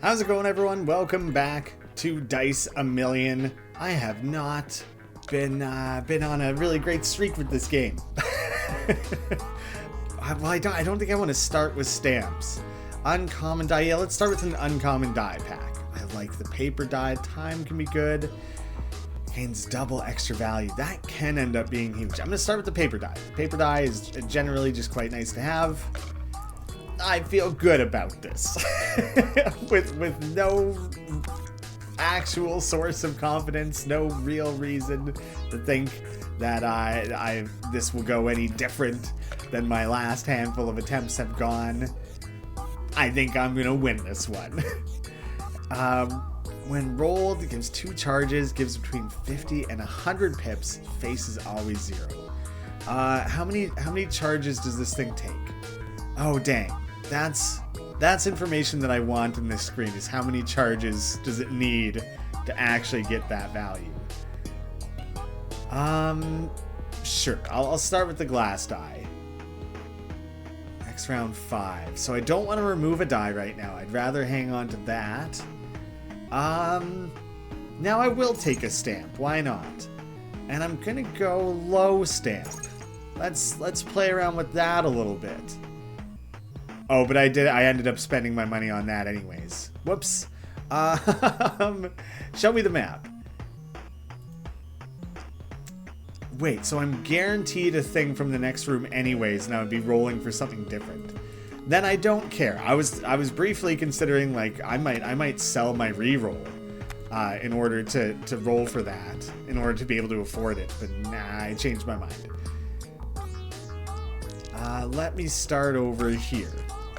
How's it going, everyone? Welcome back to Dice a Million. I have not been on a really great streak with this game. Well, I don't think I want to start with stamps. Uncommon die. Yeah, let's start with an uncommon die pack. I like the paper die. Time can be good. Gains double extra value. That can end up being huge. I'm going to start with the paper die. The paper die is generally just quite nice to have. I feel good about this. with no actual source of confidence, no real reason to think that this will go any different than my last handful of attempts have gone. I think I'm gonna win this one. When rolled, it gives 2 charges, gives between 50 and 100 pips. Face is always 0. How many charges does this thing take? Oh dang, that's information that I want in this screen. Is how many charges does it need to actually get that value? Sure. I'll start with the glass die. Next round 5. So I don't want to remove a die right now. I'd rather hang on to that. Now I will take a stamp. Why not? And I'm gonna go low stamp. Let's play around with that a little bit. Oh, but I ended up spending my money on that anyways. Whoops. Show me the map. Wait, so I'm guaranteed a thing from the next room anyways, and I would be rolling for something different. Then I don't care. I was briefly considering, like, I might sell my reroll in order to roll for that, in order to be able to afford it. But nah, I changed my mind. Let me start over here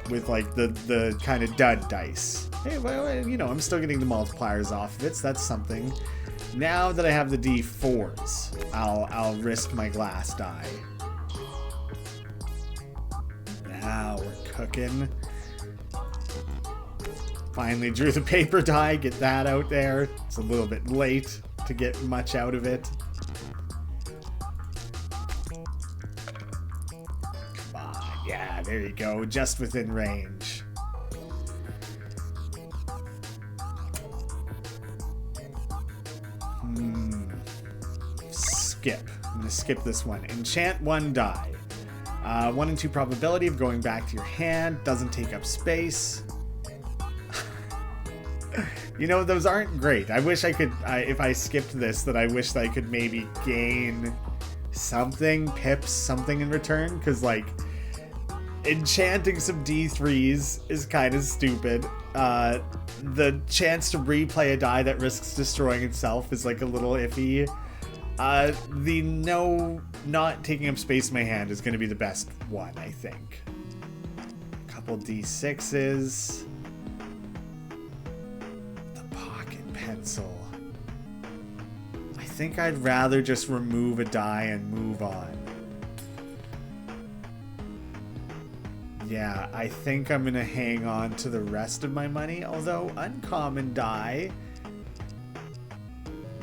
with like the kind of dud dice. Hey, well, you know, I'm still getting the multipliers off of it, so that's something. Now that I have the D4s, I'll risk my glass die. Now we're cooking. Finally drew the paper die, get that out there. It's a little bit late to get much out of it. Come on, yeah, there you go, just within range. Skip. I'm going to skip this one. Enchant 1 die. 1 in 2 probability of going back to your hand. Doesn't take up space. You know, those aren't great. I wish I could, if I skipped this, that I wish that I could maybe gain something, pips, something in return. Because, like, enchanting some D3s is kind of stupid. The chance to replay a die that risks destroying itself is, like, a little iffy. The not taking up space in my hand is going to be the best one, I think. A couple D6s. The pocket pencil. I think I'd rather just remove a die and move on. Yeah, I think I'm going to hang on to the rest of my money, although uncommon die.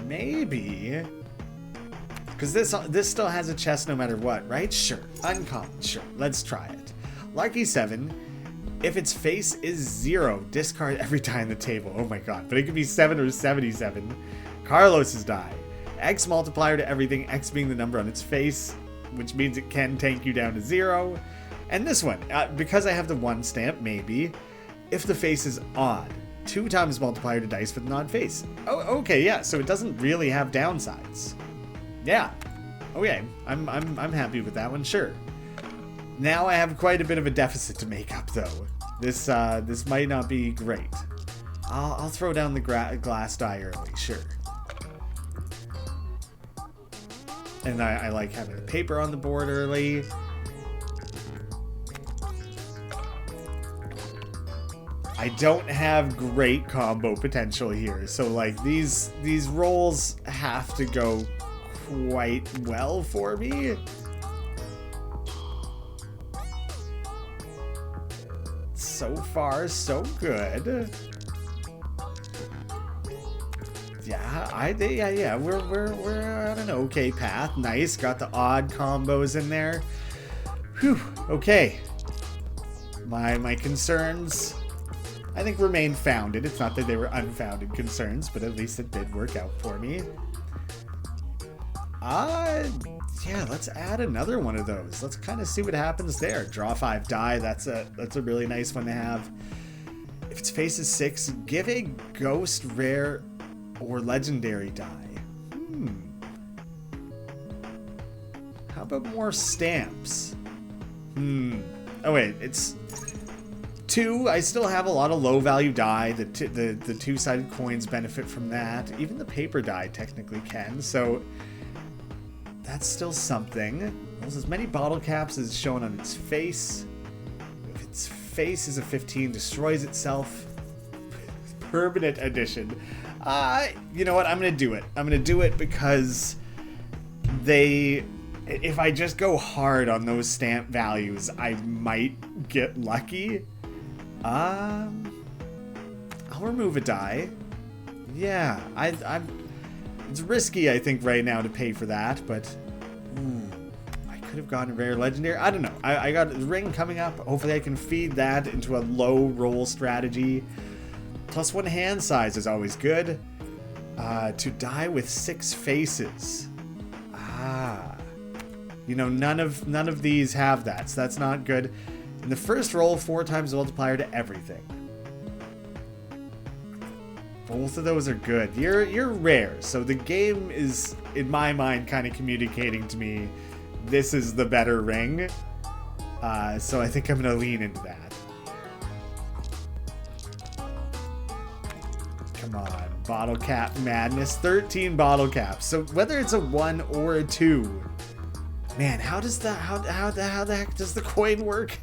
Maybe. Because this still has a chest no matter what, right? Sure. Uncommon, sure. Let's try it. Lucky 7. If its face is 0, discard every die on the table. Oh my god. But it could be 7 or 77. Carlos's die. X multiplier to everything, X being the number on its face, which means it can tank you down to 0. And this one, because I have the 1 stamp, maybe, if the face is odd, 2 times multiplier to dice with an odd face. Oh, okay, yeah, so it doesn't really have downsides. Yeah. Okay. I'm happy with that one. Sure. Now I have quite a bit of a deficit to make up, though. This might not be great. I'll throw down the glass die early. Sure. And I like having the paper on the board early. I don't have great combo potential here, so like these rolls have to go quite well for me. So far, so good. Yeah, we're on an okay path. Nice, got the odd combos in there. Whew, okay. My concerns I think remain founded. It's not that they were unfounded concerns, but at least it did work out for me. Yeah, let's add another one of those. Let's kind of see what happens there. Draw 5 die. That's a really nice one to have. If its face is 6, give a ghost, rare, or legendary die. How about more stamps? Oh wait, it's 2. I still have a lot of low value die. The two-sided coins benefit from that. Even the paper die technically can. So that's still something. There's as many bottle caps as shown on its face. If its face is a 15, destroys itself. Permanent addition. You know what? I'm gonna do it. I'm gonna do it because if I just go hard on those stamp values, I might get lucky. I'll remove a die. Yeah, it's risky, I think, right now to pay for that, but I could have gotten a rare legendary. I don't know. I got the ring coming up. Hopefully I can feed that into a low roll strategy. +1 hand size is always good. To die with 6 faces. You know, none of these have that, so that's not good. In the first roll, 4 times multiplier to everything. Both of those are good. You're rare, so the game is, in my mind, kind of communicating to me this is the better ring. So I think I'm gonna lean into that. Come on, bottle cap madness. 13 bottle caps. So whether it's a 1 or a 2, man, how the heck does the coin work?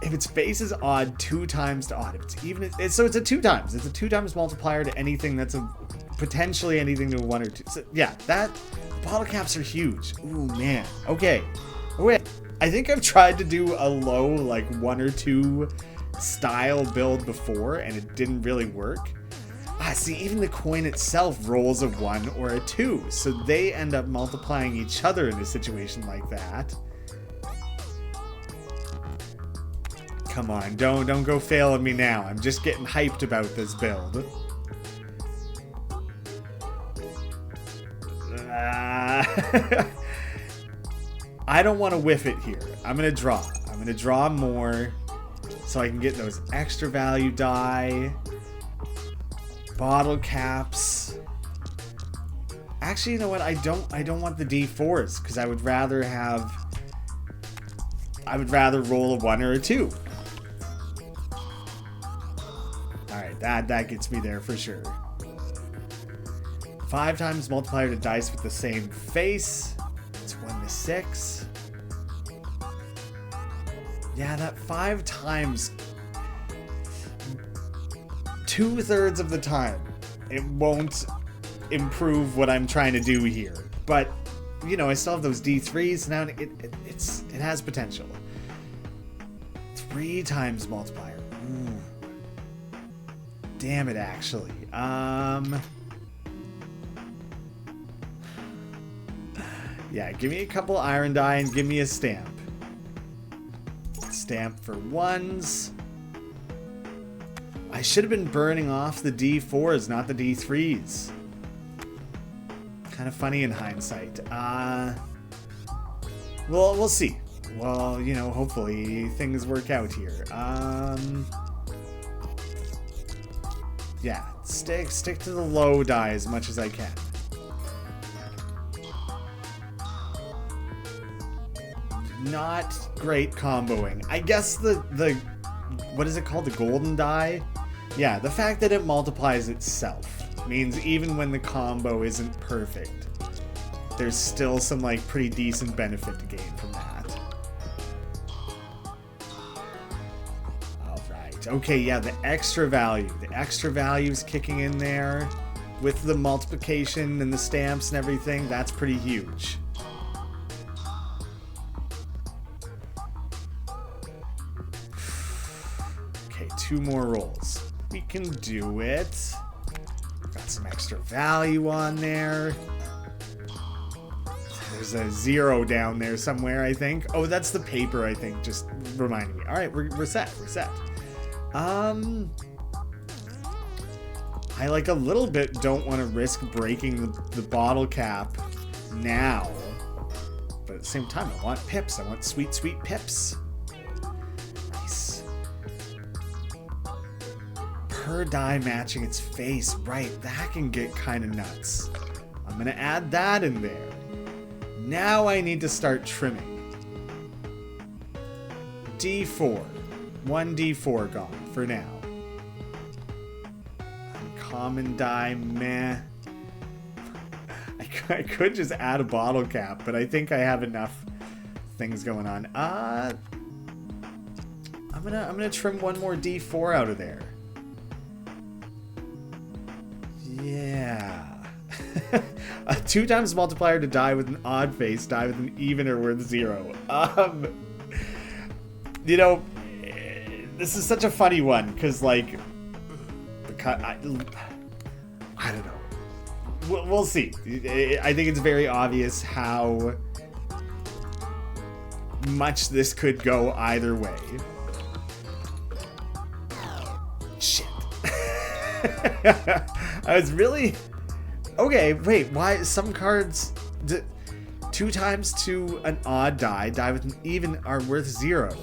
If its face is odd, 2 times to odd. If it's even, so it's a 2 times. It's a 2 times multiplier to anything that's potentially anything to a 1 or 2. So yeah, the bottle caps are huge. Ooh, man. Okay. Wait. I think I've tried to do a low, like 1 or 2 style build before, and it didn't really work. See, even the coin itself rolls a 1 or a 2, so they end up multiplying each other in a situation like that. Come on, don't go fail on me now. I'm just getting hyped about this build. I don't want to whiff it here. I'm gonna draw. I'm gonna draw more so I can get those extra value die. Bottle caps. Actually, you know what? I don't want the D4s because I would rather roll a 1 or a 2. Alright, that gets me there for sure. 5 times multiplier to dice with the same face. It's 1 to 6. Yeah, that 5 times, 2/3 of the time, it won't improve what I'm trying to do here. But, you know, I still have those D3s now. It has potential. 3 times multiplier. Ooh. Damn it, actually. Yeah, give me a couple iron die and give me a stamp. Stamp for 1s. I should have been burning off the D4s, not the D3s. Kind of funny in hindsight. Well, we'll see. Well, you know, hopefully things work out here. Yeah, stick to the low die as much as I can. Not great comboing. I guess the what is it called? The golden die? Yeah, the fact that it multiplies itself means even when the combo isn't perfect, there's still some like pretty decent benefit to gain from that. Alright. Okay, yeah, the extra value. The extra value is kicking in there with the multiplication and the stamps and everything. That's pretty huge. Okay, 2 more rolls. We can do it. Got some extra value on there. There's a 0 down there somewhere, I think. Oh, that's the paper, I think. Just reminding me. All right, we're set. We're set. I like a little bit don't want to risk breaking the bottle cap now. But at the same time, I want pips. I want sweet, sweet pips. Nice. Per die matching its face. Right, that can get kind of nuts. I'm going to add that in there. Now I need to start trimming. D4. 1 D4 gone for now. Uncommon die, meh. I could just add a bottle cap, but I think I have enough things going on. I'm gonna trim 1 more D4 out of there. Yeah. 2 times multiplier to die with an odd face, die with an even or worth 0. You know, this is such a funny one because, like, I don't know. We'll see. I think it's very obvious how much this could go either way. Shit. I was really... Okay, wait, why some cards 2 times to an odd die, die with an even are worth 0.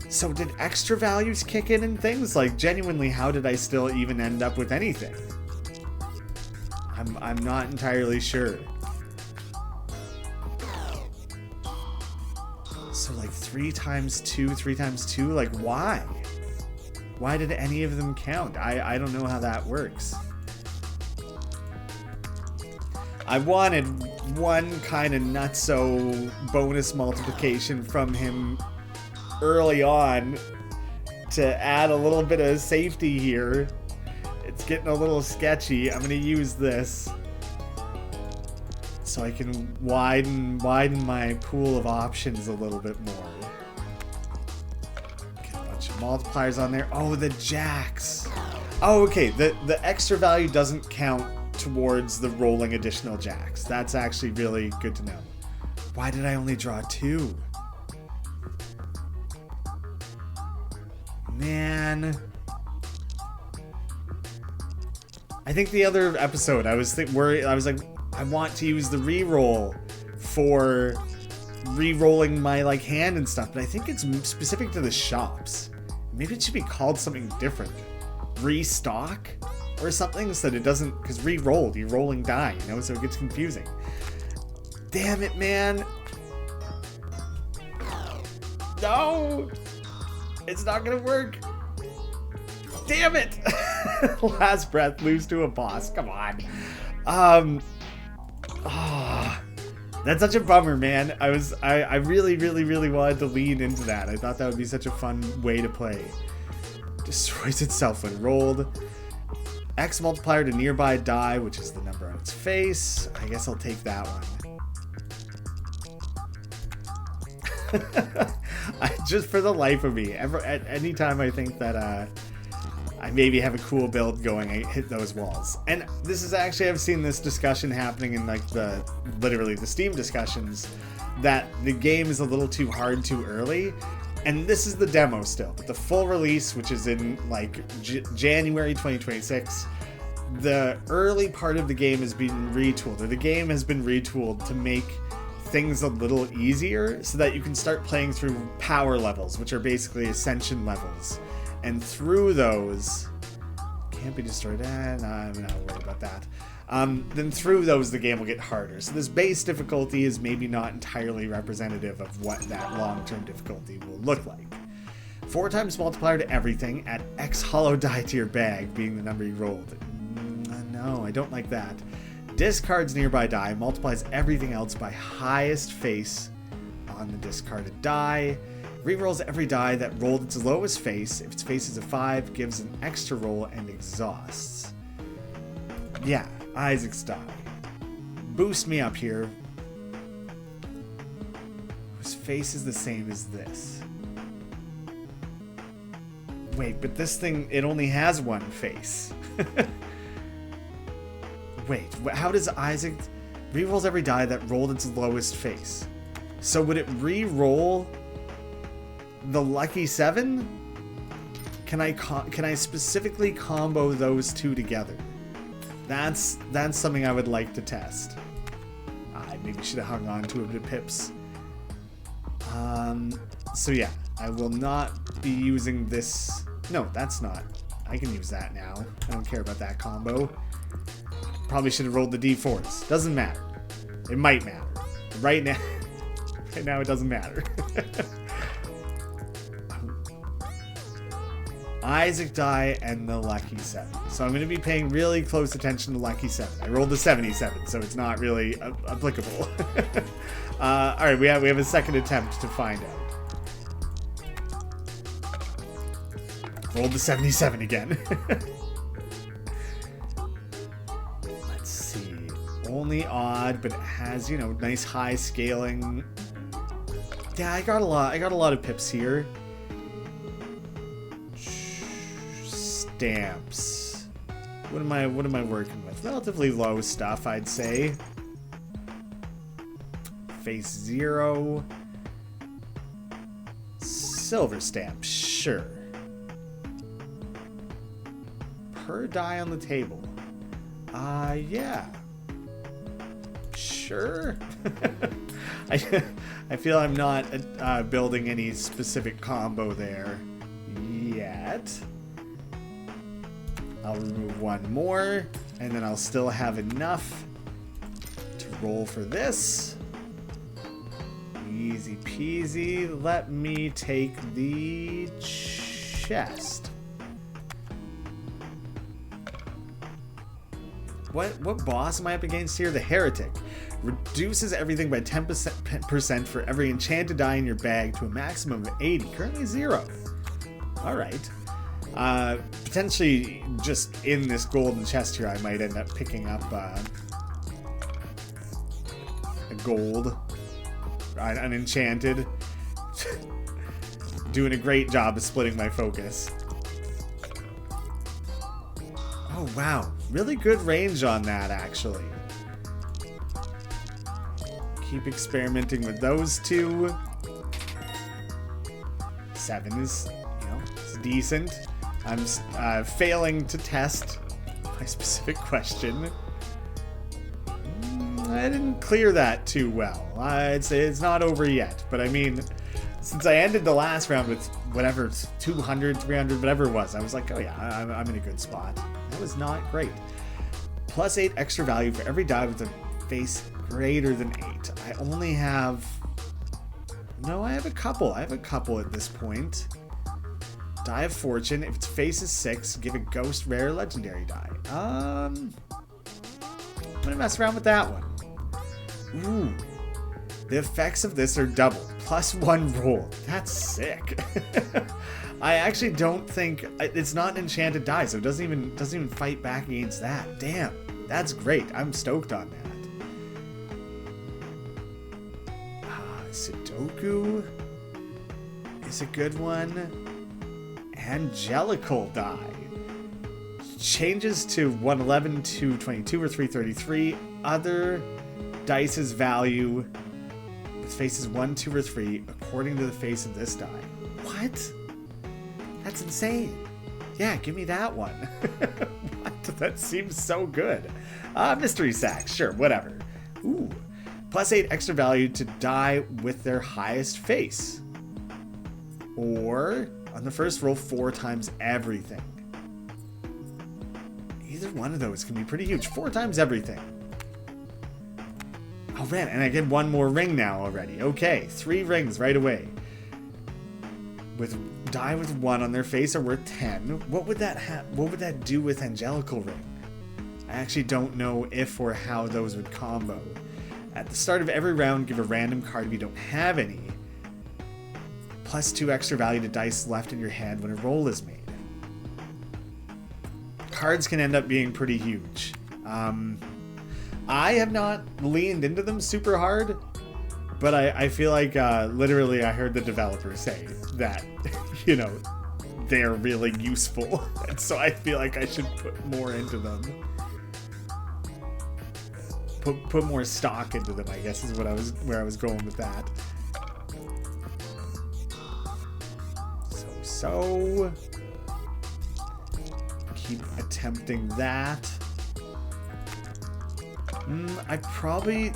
So did extra values kick in and things? Like, genuinely, how did I still even end up with anything? I'm not entirely sure. So like 3 times 2, 3 times 2, like why? Why did any of them count? I don't know how that works. I wanted one kind of nutso bonus multiplication from him early on to add a little bit of safety here. It's getting a little sketchy. I'm going to use this so I can widen my pool of options a little bit more. Get a bunch of multipliers on there. Oh, the jacks. Oh, okay. The extra value doesn't count towards the rolling additional jacks. That's actually really good to know. Why did I only draw 2? Man. I think the other episode I was like, I want to use the re-roll for re-rolling my like hand and stuff, but I think it's specific to the shops. Maybe it should be called something different. Restock or something so that it doesn't, because re-rolled, you're rolling die, you know, so it gets confusing. Damn it, man. No! It's not gonna work. Damn it! Last breath, lose to a boss. Come on. That's such a bummer, man. I really, really, really wanted to lean into that. I thought that would be such a fun way to play. Destroys itself when rolled. X multiplier to nearby die, which is the number on its face. I guess I'll take that one. Just for the life of me, at any time I think that I maybe have a cool build going, I hit those walls. And this is actually, I've seen this discussion happening in like literally the Steam discussions, that the game is a little too hard too early. And this is the demo still, but the full release, which is in like January 2026, the early part of the game has been retooled, or the game has been retooled to make things a little easier so that you can start playing through power levels, which are basically ascension levels. And through those, can't be destroyed. I'm not worried about that. Then through those, the game will get harder. So this base difficulty is maybe not entirely representative of what that long-term difficulty will look like. 4 times multiplier to everything, add X hollow die to your bag, being the number you rolled. No, I don't like that. Discards nearby die, multiplies everything else by highest face on the discarded die. Rerolls every die that rolled its lowest face. If its face is a 5, gives an extra roll and exhausts. Yeah, Isaac's die. Boost me up here. Whose face is the same as this. Wait, but this thing, it only has one face. Wait, how does Isaac... Rerolls every die that rolled its lowest face. So would it re-roll the lucky 7? can I specifically combo those two together? That's something I would like to test. I maybe should have hung on to a bit of pips. So yeah, I will not be using this. No, that's not. I can use that now. I don't care about that combo. Probably should have rolled the d4s. Doesn't matter. It might matter. But right now, it doesn't matter. Isaac die and the lucky 7. So I'm going to be paying really close attention to lucky 7. I rolled the 77, so it's not really applicable. All right, we have a second attempt to find out. Rolled the 77 again. Let's see. Only odd, but it has, you know, nice high scaling. Yeah, I got a lot of pips here. Stamps. What am I working with? Relatively low stuff, I'd say. Face 0. Silver stamp, sure. Per die on the table. Yeah. Sure. I feel I'm not building any specific combo there yet. I'll remove one more, and then I'll still have enough to roll for this. Easy peasy. Let me take the chest. What boss am I up against here? The Heretic. Reduces everything by 10% for every enchanted die in your bag to a maximum of 80. Currently 0. Alright. Potentially just in this golden chest here, I might end up picking up a gold. An enchanted. Doing a great job of splitting my focus. Oh, wow. Really good range on that, actually. Keep experimenting with those two. 7 is, you know, it's decent. I'm failing to test my specific question. I didn't clear that too well. I'd say it's not over yet, but I mean, since I ended the last round with whatever, 200, 300, whatever it was, I was like, oh yeah, I'm in a good spot. That was not great. Plus 8 extra value for every die with a face greater than 8. I only have... No, I have a couple. I have a couple at this point. Die of Fortune. If its face is 6, give a ghost rare legendary die. I'm gonna mess around with that one. Ooh. The effects of this are double. +1 roll. That's sick. I actually don't think... It's not an enchanted die, so it doesn't even fight back against that. Damn. That's great. I'm stoked on that. Sudoku is a good one. Angelical die. Changes to 111 to 22 or 333. Other dice's value with faces 1, 2, or 3 according to the face of this die. What? That's insane. Yeah, give me that one. What? That seems so good. Mystery sack. Sure, whatever. Ooh. +8 extra value to die with their highest face. Or, on the first roll, 4 times everything. Either one of those can be pretty huge. 4 times everything. Oh man, and I get one more ring now already. Okay, 3 rings right away. With die with 1 on their face are worth 10. What would that do with Angelical Ring? I actually don't know if or how those would combo. At the start of every round, give a random card if you don't have any. +2 extra value to dice left in your hand when a roll is made. Cards can end up being pretty huge. I have not leaned into them super hard, but I feel like literally I heard the developer say that, you know, they're really useful. And so I feel like I should put more into them. Put more stock into them, I guess, is where I was going with that. So keep attempting that. I probably...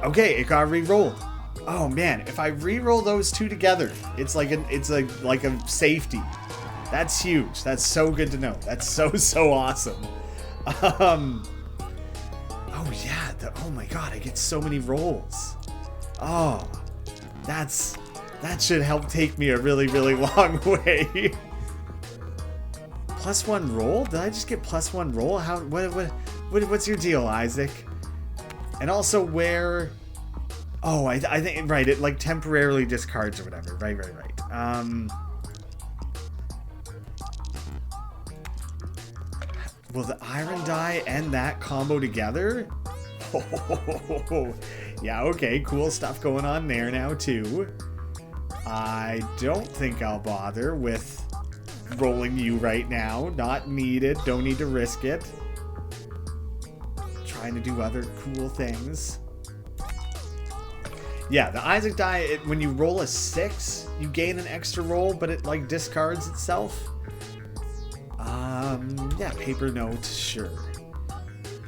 Okay, it got re-rolled. Oh man, if I re-roll those two together, it's like a safety. That's huge. That's so good to know. That's so awesome. Oh yeah, oh my god, I get so many rolls. Oh, that should help take me a really long way. +1 roll? Did I just get +1 roll? How? What's your deal, Isaac? And also where? Oh, I think right. It like temporarily discards or whatever. Right. Will the iron die and that combo together? Oh, yeah. Okay. Cool stuff going on there now too. I don't think I'll bother with rolling you right now. Not needed. Don't need to risk it. Trying to do other cool things. Yeah, the Isaac die, when you roll a 6, you gain an extra roll, but it like discards itself. Yeah, paper note, sure.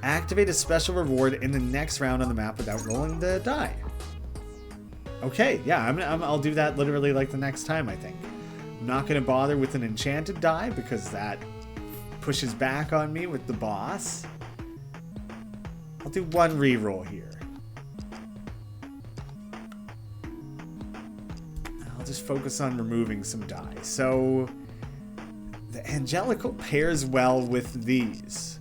Activate a special reward in the next round on the map without rolling the die. Okay, yeah, I'll do that literally like the next time, I think. I'm not going to bother with an enchanted die because that pushes back on me with the boss. I'll do one reroll here. I'll just focus on removing some die. So the angelical pairs well with these.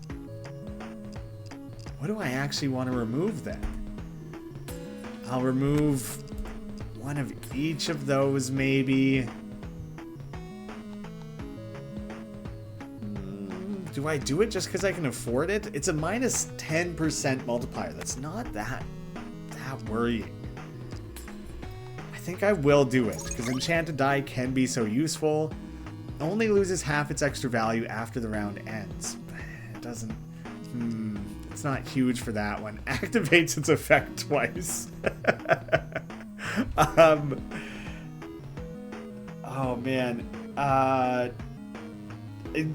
What do I actually want to remove then? I'll remove one of each of those maybe. Do I do it just because I can afford it? It's a minus 10% multiplier. That's not that worrying. I think I will do it because enchanted die can be so useful. Only loses half its extra value after the round ends. It doesn't... It's not huge for that one. Activates its effect twice. Oh man.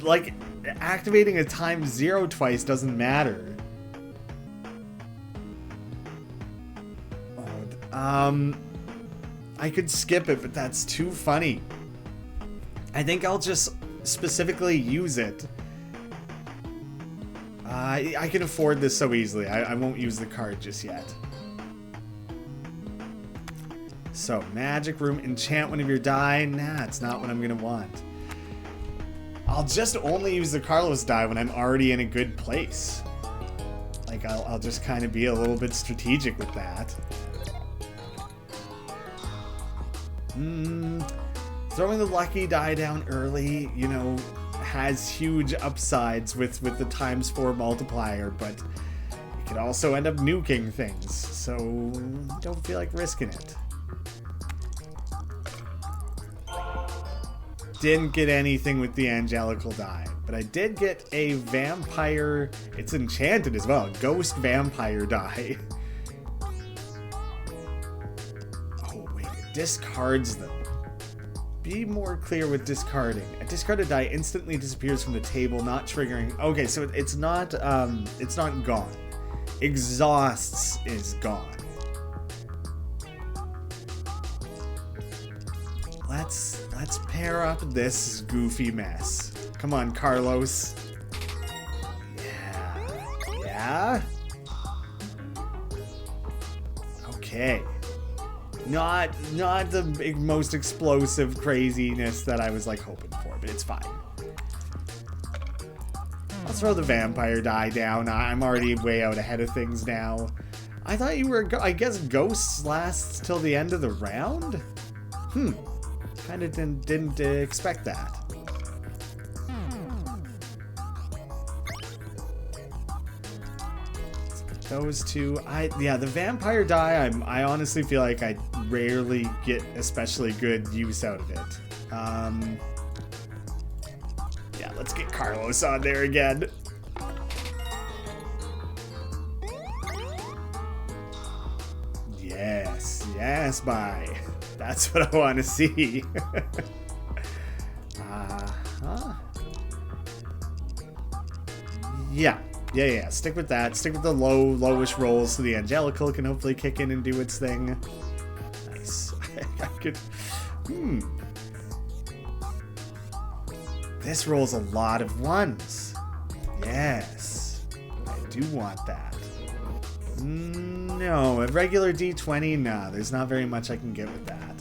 Like activating a times 0 twice doesn't matter. I could skip it, but that's too funny. I think I'll just specifically use it. I can afford this so easily. I won't use the card just yet. So, magic room, enchant one of your die. Nah, it's not what I'm gonna want. I'll just only use the Carlos die when I'm already in a good place. Like, I'll just kind of be a little bit strategic with that. Throwing the lucky die down early, you know, has huge upsides with the ×4 multiplier, but it could also end up nuking things, so don't feel like risking it. Didn't get anything with the angelical die, but I did get a vampire. It's enchanted as well. Ghost vampire die. Oh wait, it discards them. Be more clear with discarding. A discarded die instantly disappears from the table, not triggering. Okay, so it's not gone. Exhausts is gone. Let's pair up this goofy mess. Come on, Carlos. Yeah. Okay. Not the most explosive craziness that I was like hoping for, but it's fine. I'll throw the vampire die down. I'm already way out ahead of things now. I thought you were, I guess ghosts lasts till the end of the round? Kind of didn't expect that. Those two, yeah, the vampire die, I honestly feel like I rarely get especially good use out of it. Yeah, let's get Carlos on there again. Yes, bye. That's what I want to see. Yeah. Yeah. Stick with that. Stick with the lowish rolls so the Angelical can hopefully kick in and do its thing. Nice. I could... This rolls a lot of ones. Yes. I do want that. No, a regular D20? Nah, there's not very much I can get with that.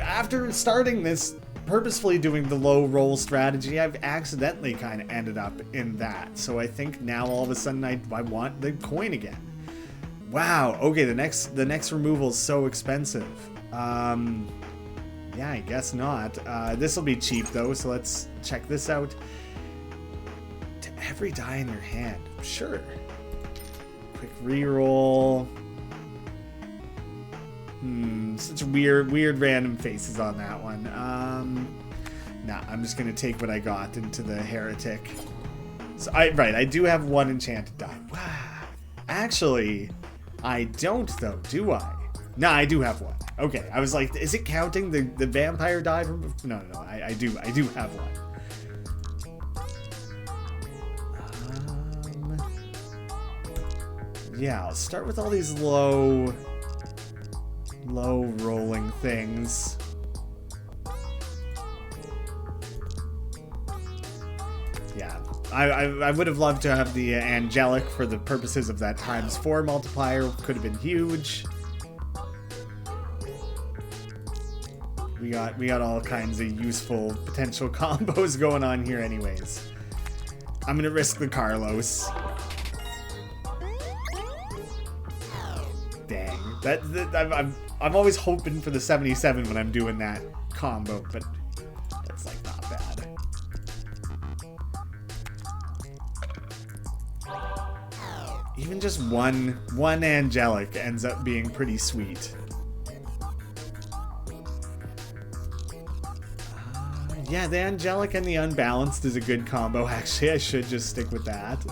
After starting this, purposefully doing the low roll strategy, I've accidentally kind of ended up in that. So I think now all of a sudden I want the coin again. Wow, okay, the next removal is so expensive. Yeah, I guess not. This will be cheap though, so let's check this out. To every die in your hand, sure. Quick reroll. Such weird random faces on that one. Nah, I'm just gonna take what I got into the heretic. So I do have one enchanted die. Wow. Actually, I don't though, do I? Nah, I do have one. Okay, I was like, is it counting the vampire die from? No, I do have one. Yeah, I'll start with all these low rolling things. Yeah, I would have loved to have the angelic for the purposes of that ×4 multiplier. Could have been huge. We got all kinds of useful potential combos going on here anyways. I'm gonna risk the Carlos. Dang. I'm always hoping for the 77 when I'm doing that combo, but that's like not bad. Even just one angelic ends up being pretty sweet. Yeah, the angelic and the unbalanced is a good combo. Actually, I should just stick with that.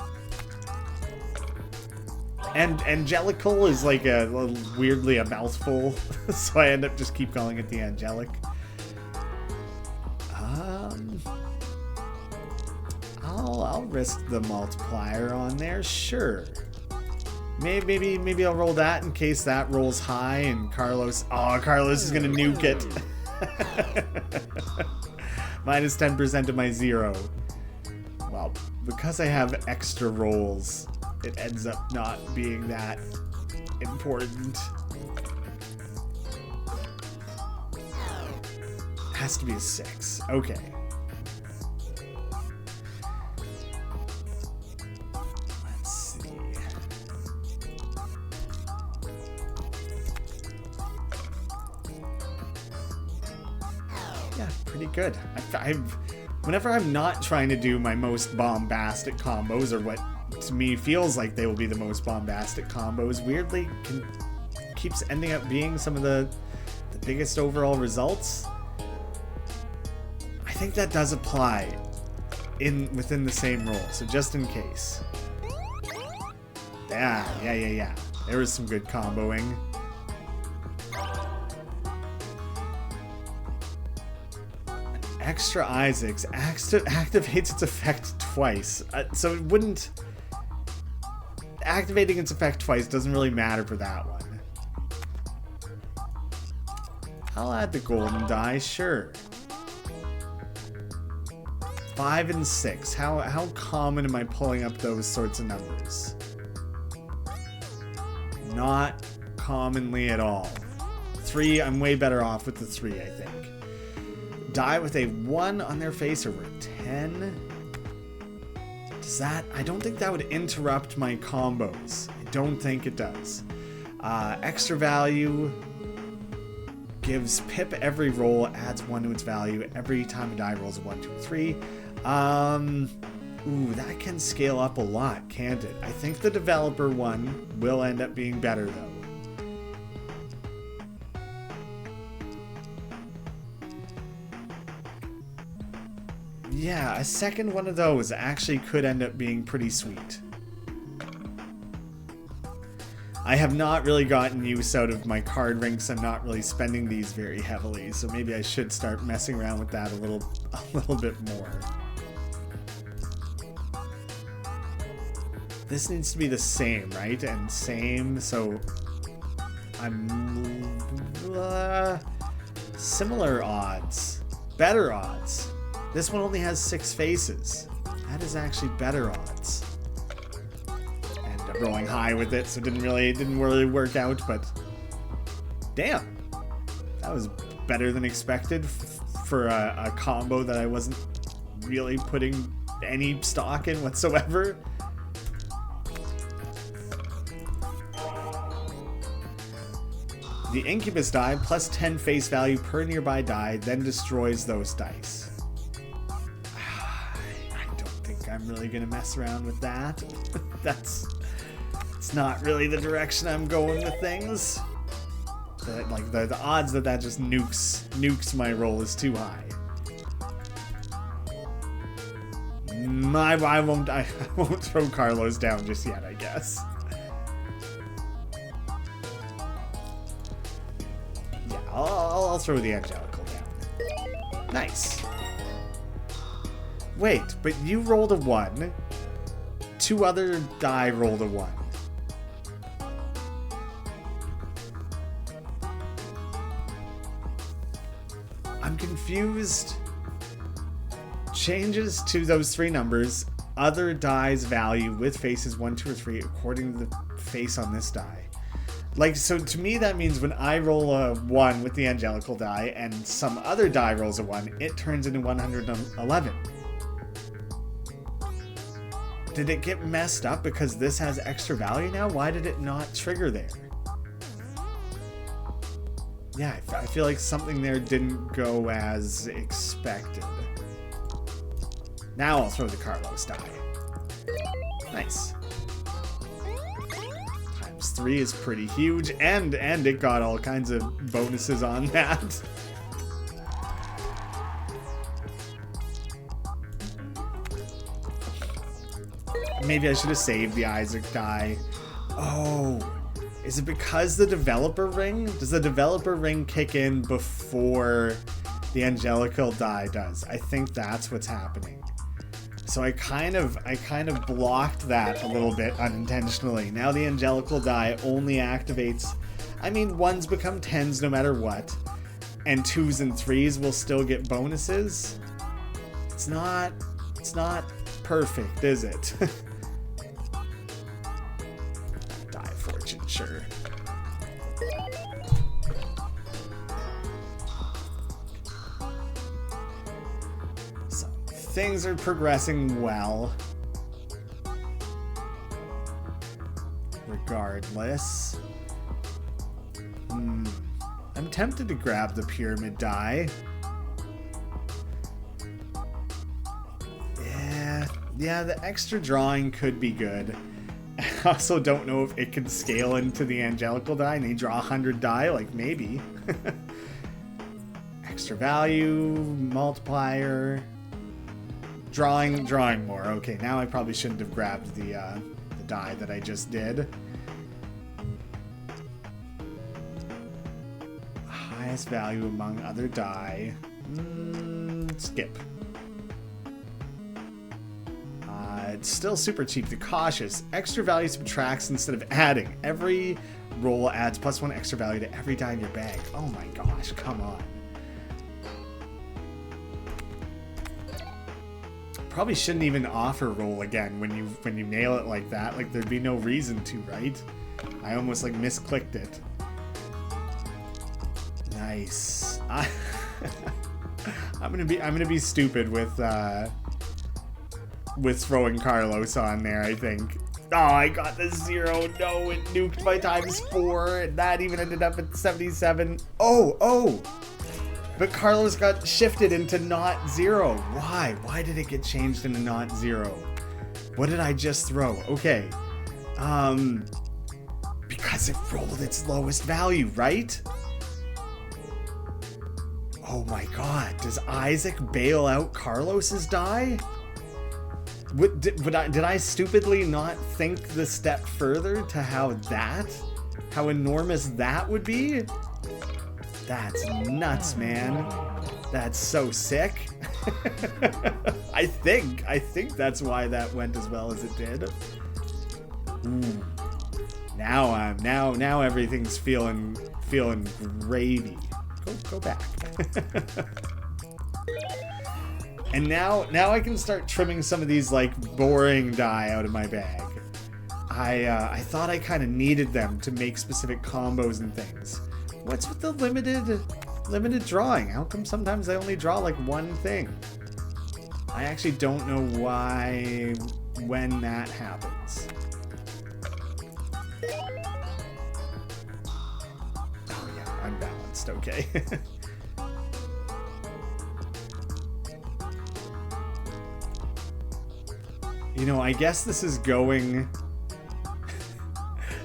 And angelical is like weirdly a mouthful, so I end up just keep calling it the angelic. I'll risk the multiplier on there, sure. Maybe I'll roll that in case that rolls high and Carlos. Oh, Carlos is gonna nuke it. Minus 10% of my 0. Well, because I have extra rolls, it ends up not being that important. Has to be a 6. Okay. Let's see. Yeah, pretty good. Whenever I'm not trying to do my most bombastic combos, or what to me feels like they will be the most bombastic combos, weirdly keeps ending up being some of the biggest overall results. I think that does apply within the same roll, so just in case. Yeah. There was some good comboing. Extra Isaacs activates its effect twice. So it wouldn't... Activating its effect twice doesn't really matter for that one. I'll add the golden die, sure. 5 and 6. How common am I pulling up those sorts of numbers? Not commonly at all. 3, I'm way better off with the 3, I think. Die with a 1 on their face over a 10. Does that... I don't think that would interrupt my combos. I don't think it does. Extra value gives Pip every roll, adds 1 to its value every time a die rolls a 1, 2, 3. Ooh, that can scale up a lot, can't it? I think the developer one will end up being better, though. Yeah, a second one of those actually could end up being pretty sweet. I have not really gotten use out of my card rinks. I'm not really spending these very heavily, so maybe I should start messing around with that a little bit more. This needs to be the same, right? And same, so I'm similar odds, better odds. This one only has 6 faces. That is actually better odds. And I'm rolling high with it, so it didn't really work out. But damn, that was better than expected for a combo that I wasn't really putting any stock in whatsoever. The Incubus die plus 10 face value per nearby die, then destroys those dice. I don't think I'm really gonna mess around with that. It's not really the direction I'm going with things. Like the odds that just nukes my roll is too high. I won't throw Carlos down just yet, I guess. Yeah, I'll throw the Angelical down. Nice. Wait, but you rolled a 1. 2 other die rolled a 1. I'm confused. Changes to those 3 numbers, other die's value with faces 1, 2, or 3 according to the face on this die. Like, so to me that means when I roll a 1 with the Angelical die and some other die rolls a 1, it turns into 111. Did it get messed up because this has extra value now? Why did it not trigger there? Yeah, I feel like something there didn't go as expected. Now I'll throw the Carlos die. Nice. Times 3 is pretty huge, and it got all kinds of bonuses on that. Maybe I should have saved the Isaac die. Oh, is it because the developer ring? Does the developer ring kick in before the Angelical die does? I think that's what's happening. So I kind of blocked that a little bit unintentionally. Now the Angelical die only activates, I mean, 1s become 10s no matter what, and 2s and 3s will still get bonuses. It's not perfect, is it? Die of fortune, sure. Things are progressing well. Regardless. I'm tempted to grab the pyramid die. Yeah, the extra drawing could be good. I also don't know if it can scale into the Angelical die and they draw 100 die, like maybe. Extra value, multiplier. Drawing more. Okay, now I probably shouldn't have grabbed the die that I just did. Highest value among other die. Skip. It's still super cheap. The cautious. Extra value subtracts instead of adding. Every roll adds +1 extra value to every die in your bag. Oh my gosh, come on. Probably shouldn't even offer roll again when you nail it like that. Like there'd be no reason to, right? I almost like misclicked it. Nice. I'm gonna be stupid with throwing Carlos on there, I think. Oh, I got the 0. No, it nuked my ×4, and that even ended up at 77. Oh. But Carlos got shifted into not 0. Why? Why did it get changed into not 0? What did I just throw? Okay. Because it rolled its lowest value, right? Oh my god. Does Isaac bail out Carlos's die? Did I stupidly not think the step further to how enormous that would be? That's nuts, man. That's so sick. I think that's why that went as well as it did. Ooh. Now everything's feeling gravy. Go back. And now I can start trimming some of these like boring die out of my bag. I thought I kind of needed them to make specific combos and things. What's with the limited drawing? How come sometimes I only draw like one thing? I actually don't know when that happens. Oh yeah, unbalanced, okay. You know, I guess this is going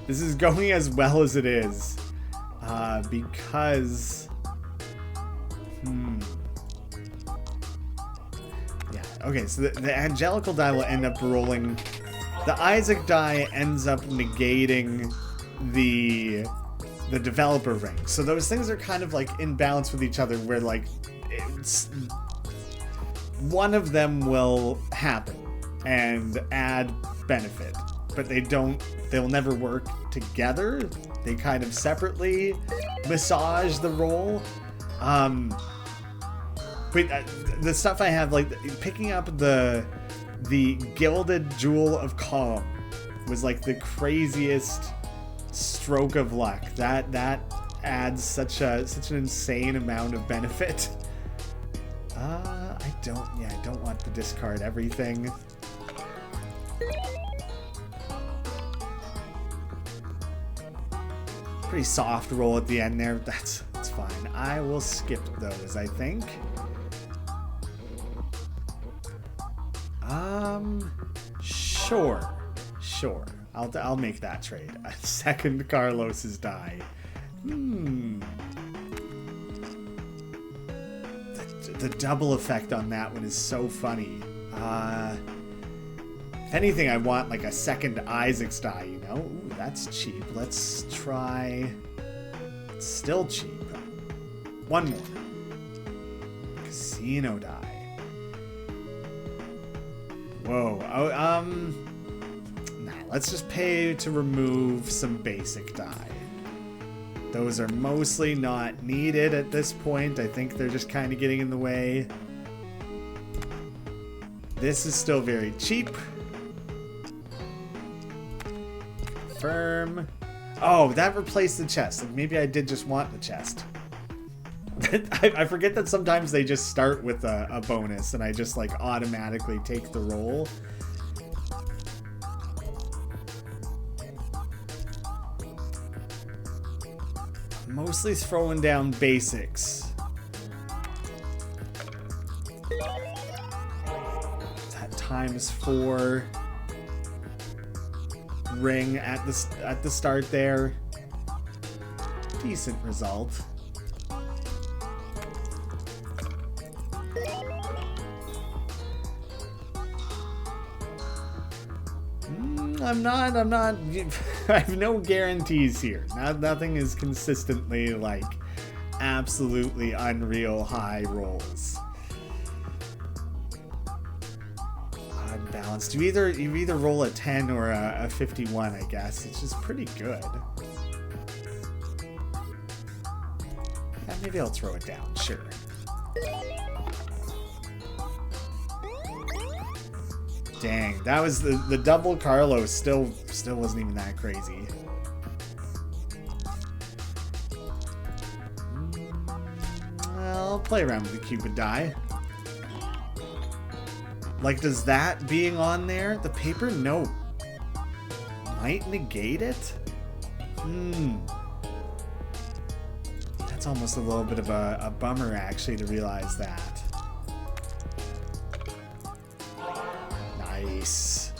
as well as it is. Because yeah, okay, so the angelical die will end up rolling. The Isaac die ends up negating the developer ring. So those things are kind of like in balance with each other, where like one of them will happen and add benefit, but they'll never work together. They kind of separately massage the roll. But the stuff I have, like picking up the Gilded Jewel of Calm was like the craziest stroke of luck. That adds such an insane amount of benefit. I don't want to discard everything. Pretty soft roll at the end there. That's fine. I will skip those, I think. Sure. I'll make that trade. A second Carlos's die. The double effect on that one is so funny. If anything, I want like a second Isaac's die, you know? Ooh, that's cheap. Let's try... It's still cheap. One more. Casino die. Whoa. Nah, let's just pay to remove some basic die. Those are mostly not needed at this point. I think they're just kind of getting in the way. This is still very cheap. Confirm. Oh, that replaced the chest. Like maybe I did just want the chest. I forget that sometimes they just start with a bonus and I just like automatically take the roll. Mostly throwing down basics. That ×4 ring at the start there. Decent result. I'm not I have no guarantees here. Nothing is consistently like absolutely unreal high rolls. Unbalanced. You either roll a 10 or a 51, I guess. It's just pretty good. Yeah, maybe I'll throw it down, sure. Dang, that was the double Carlos still wasn't even that crazy. I'll play around with the Cupid die. Like, does that being on there, the paper note, might negate it? That's almost a little bit of a bummer, actually, to realize that. Nice.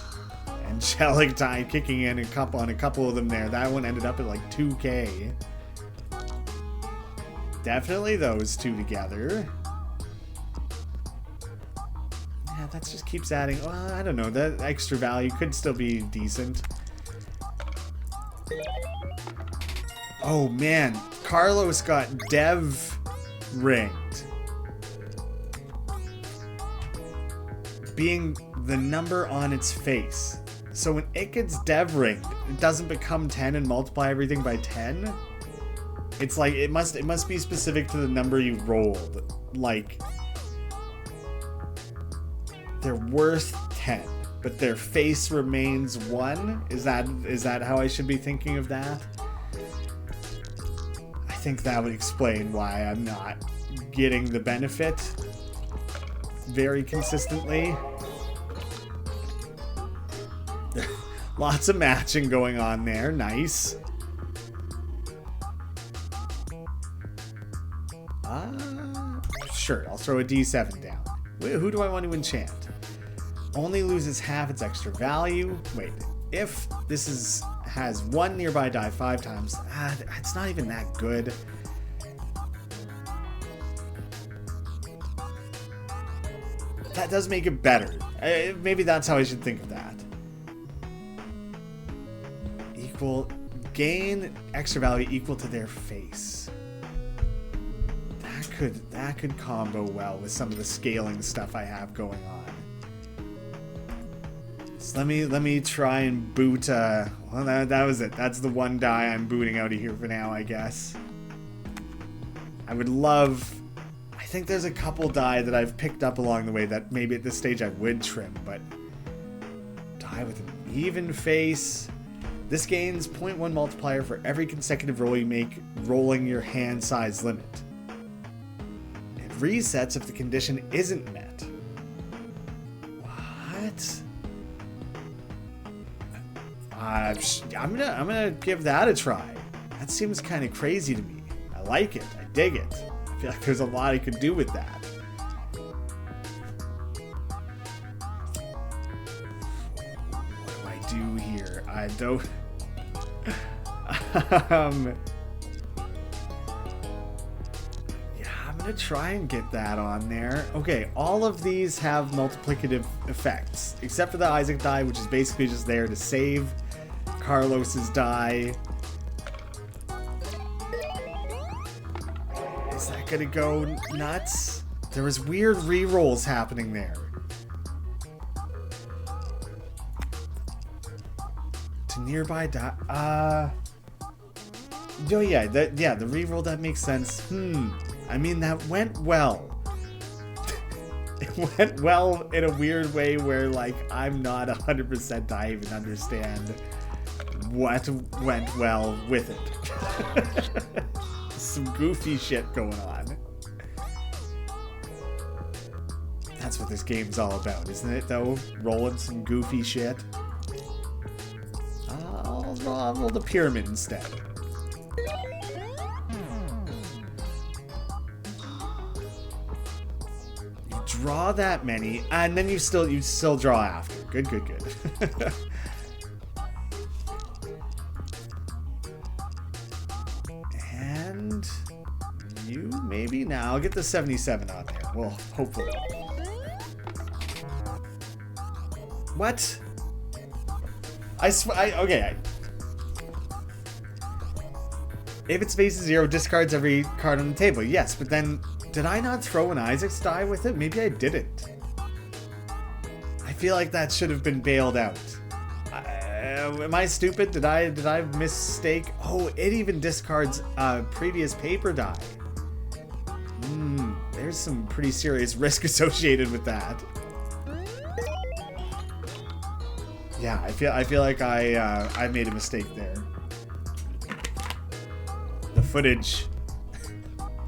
Angelic die kicking in on a couple of them there. That one ended up at like 2K. Definitely those two together. Yeah, that just keeps adding. Well, I don't know. That extra value could still be decent. Oh man, Carlos got Dev ringed. Being the number on its face. So when it gets dev ringed, it doesn't become 10 and multiply everything by 10? It's like, it must be specific to the number you rolled. Like, they're worth 10, but their face remains 1? Is that how I should be thinking of that? I think that would explain why I'm not getting the benefit very consistently. Lots of matching going on there. Nice. Sure, I'll throw a D7 down. Who do I want to enchant? Only loses half its extra value. Wait, if this has 1 nearby die 5 times, it's not even that good. That does make it better. Maybe that's how I should think of that. Gain extra value equal to their face. That could combo well with some of the scaling stuff I have going on. So let me try and boot. Well, that was it. That's the one die I'm booting out of here for now, I guess. I would love. I think there's a couple die that I've picked up along the way that maybe at this stage I would trim, but die with an even face. This gains 0.1 multiplier for every consecutive roll you make, rolling your hand size limit. It resets if the condition isn't met. What? I'm gonna give that a try. That seems kind of crazy to me. I like it. I dig it. I feel like there's a lot I could do with that. What do I do here? I don't. Yeah, I'm gonna try and get that on there. Okay, all of these have multiplicative effects, except for the Isaac die, which is basically just there to save Carlos's die. Is that gonna go nuts? There was weird re-rolls happening there. To nearby die. Oh yeah, the reroll, that makes sense. I mean, that went well. It went well in a weird way where, like, I'm not 100% I even understand what went well with it. Some goofy shit going on. That's what this game's all about, isn't it, though? Rolling some goofy shit. I'll roll the pyramid instead. You draw that many, and then you still draw after. Good. And you maybe now. I'll get the 77 on there. Well, hopefully. What? Okay. If its face is 0, discards every card on the table. Yes, but then did I not throw an Isaac's die with it? Maybe I didn't. I feel like that should have been bailed out. Am I stupid? Did I mistake? Oh, it even discards previous paper die. There's some pretty serious risk associated with that. Yeah, I feel like I made a mistake there.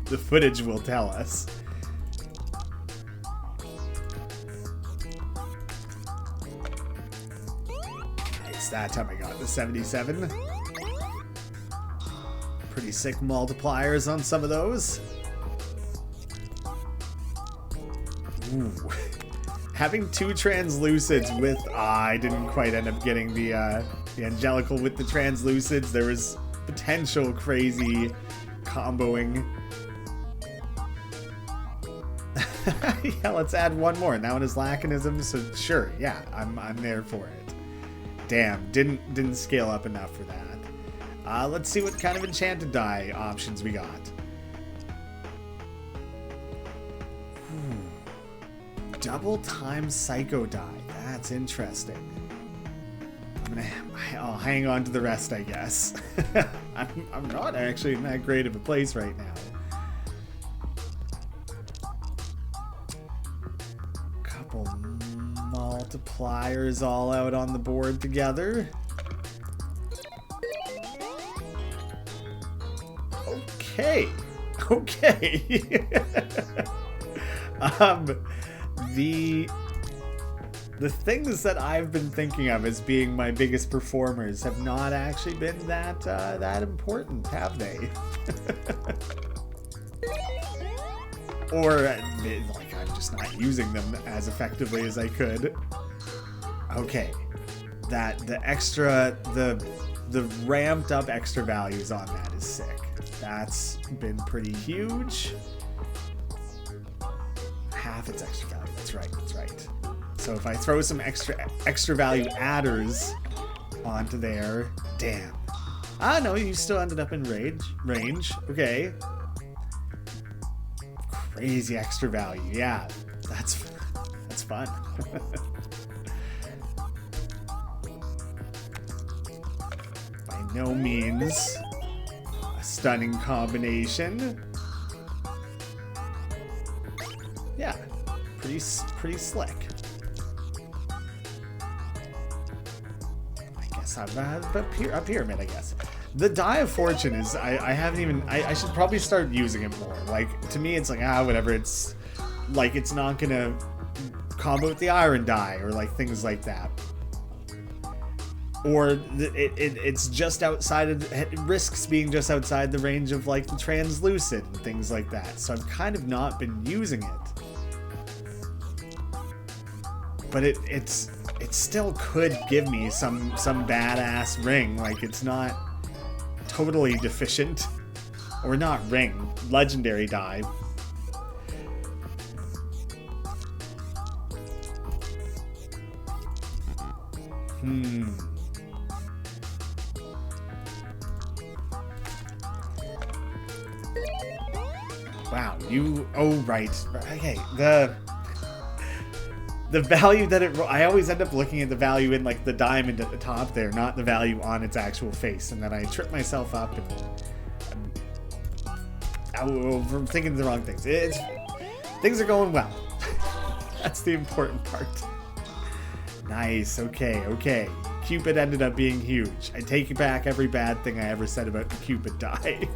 The footage will tell us. Nice, that time I got the 77. Pretty sick multipliers on some of those. Ooh. Having 2 translucids with... I didn't quite end up getting the angelical with the translucids. There was potential crazy comboing. Yeah, let's add one more. Now it is Laconism, so sure, yeah, I'm there for it. Damn, didn't scale up enough for that. Let's see what kind of enchanted die options we got. Double time psycho die. That's interesting. I'll hang on to the rest, I guess. I'm not actually in that great of a place right now. Couple multipliers all out on the board together. Okay. The things that I've been thinking of as being my biggest performers have not actually been that important, have they? Or like I'm just not using them as effectively as I could. Okay, the ramped up extra values on that is sick. That's been pretty huge. Half its extra value. That's right. So if I throw some extra value adders onto there, damn. Ah, no, you still ended up in range. Okay. Crazy extra value. Yeah, that's fun. By no means a stunning combination. Yeah, pretty slick. A pyramid, I guess. The Die of Fortune is, I should probably start using it more. Like, to me, it's like, whatever. It's like, it's not gonna combo with the Iron Die or like things like that. Or it's just outside of, it risks being just outside the range of like the Translucid and things like that. So I've kind of not been using it. But it still could give me some badass ring. Like, it's not totally deficient. Or not ring. Legendary die. Wow, oh, right. Okay, the value that I always end up looking at the value in like the diamond at the top there, not the value on its actual face, and then I trip myself up and I'm thinking the wrong things. Things are going well. That's the important part. Nice. Okay. Cupid ended up being huge. I take back every bad thing I ever said about the Cupid die.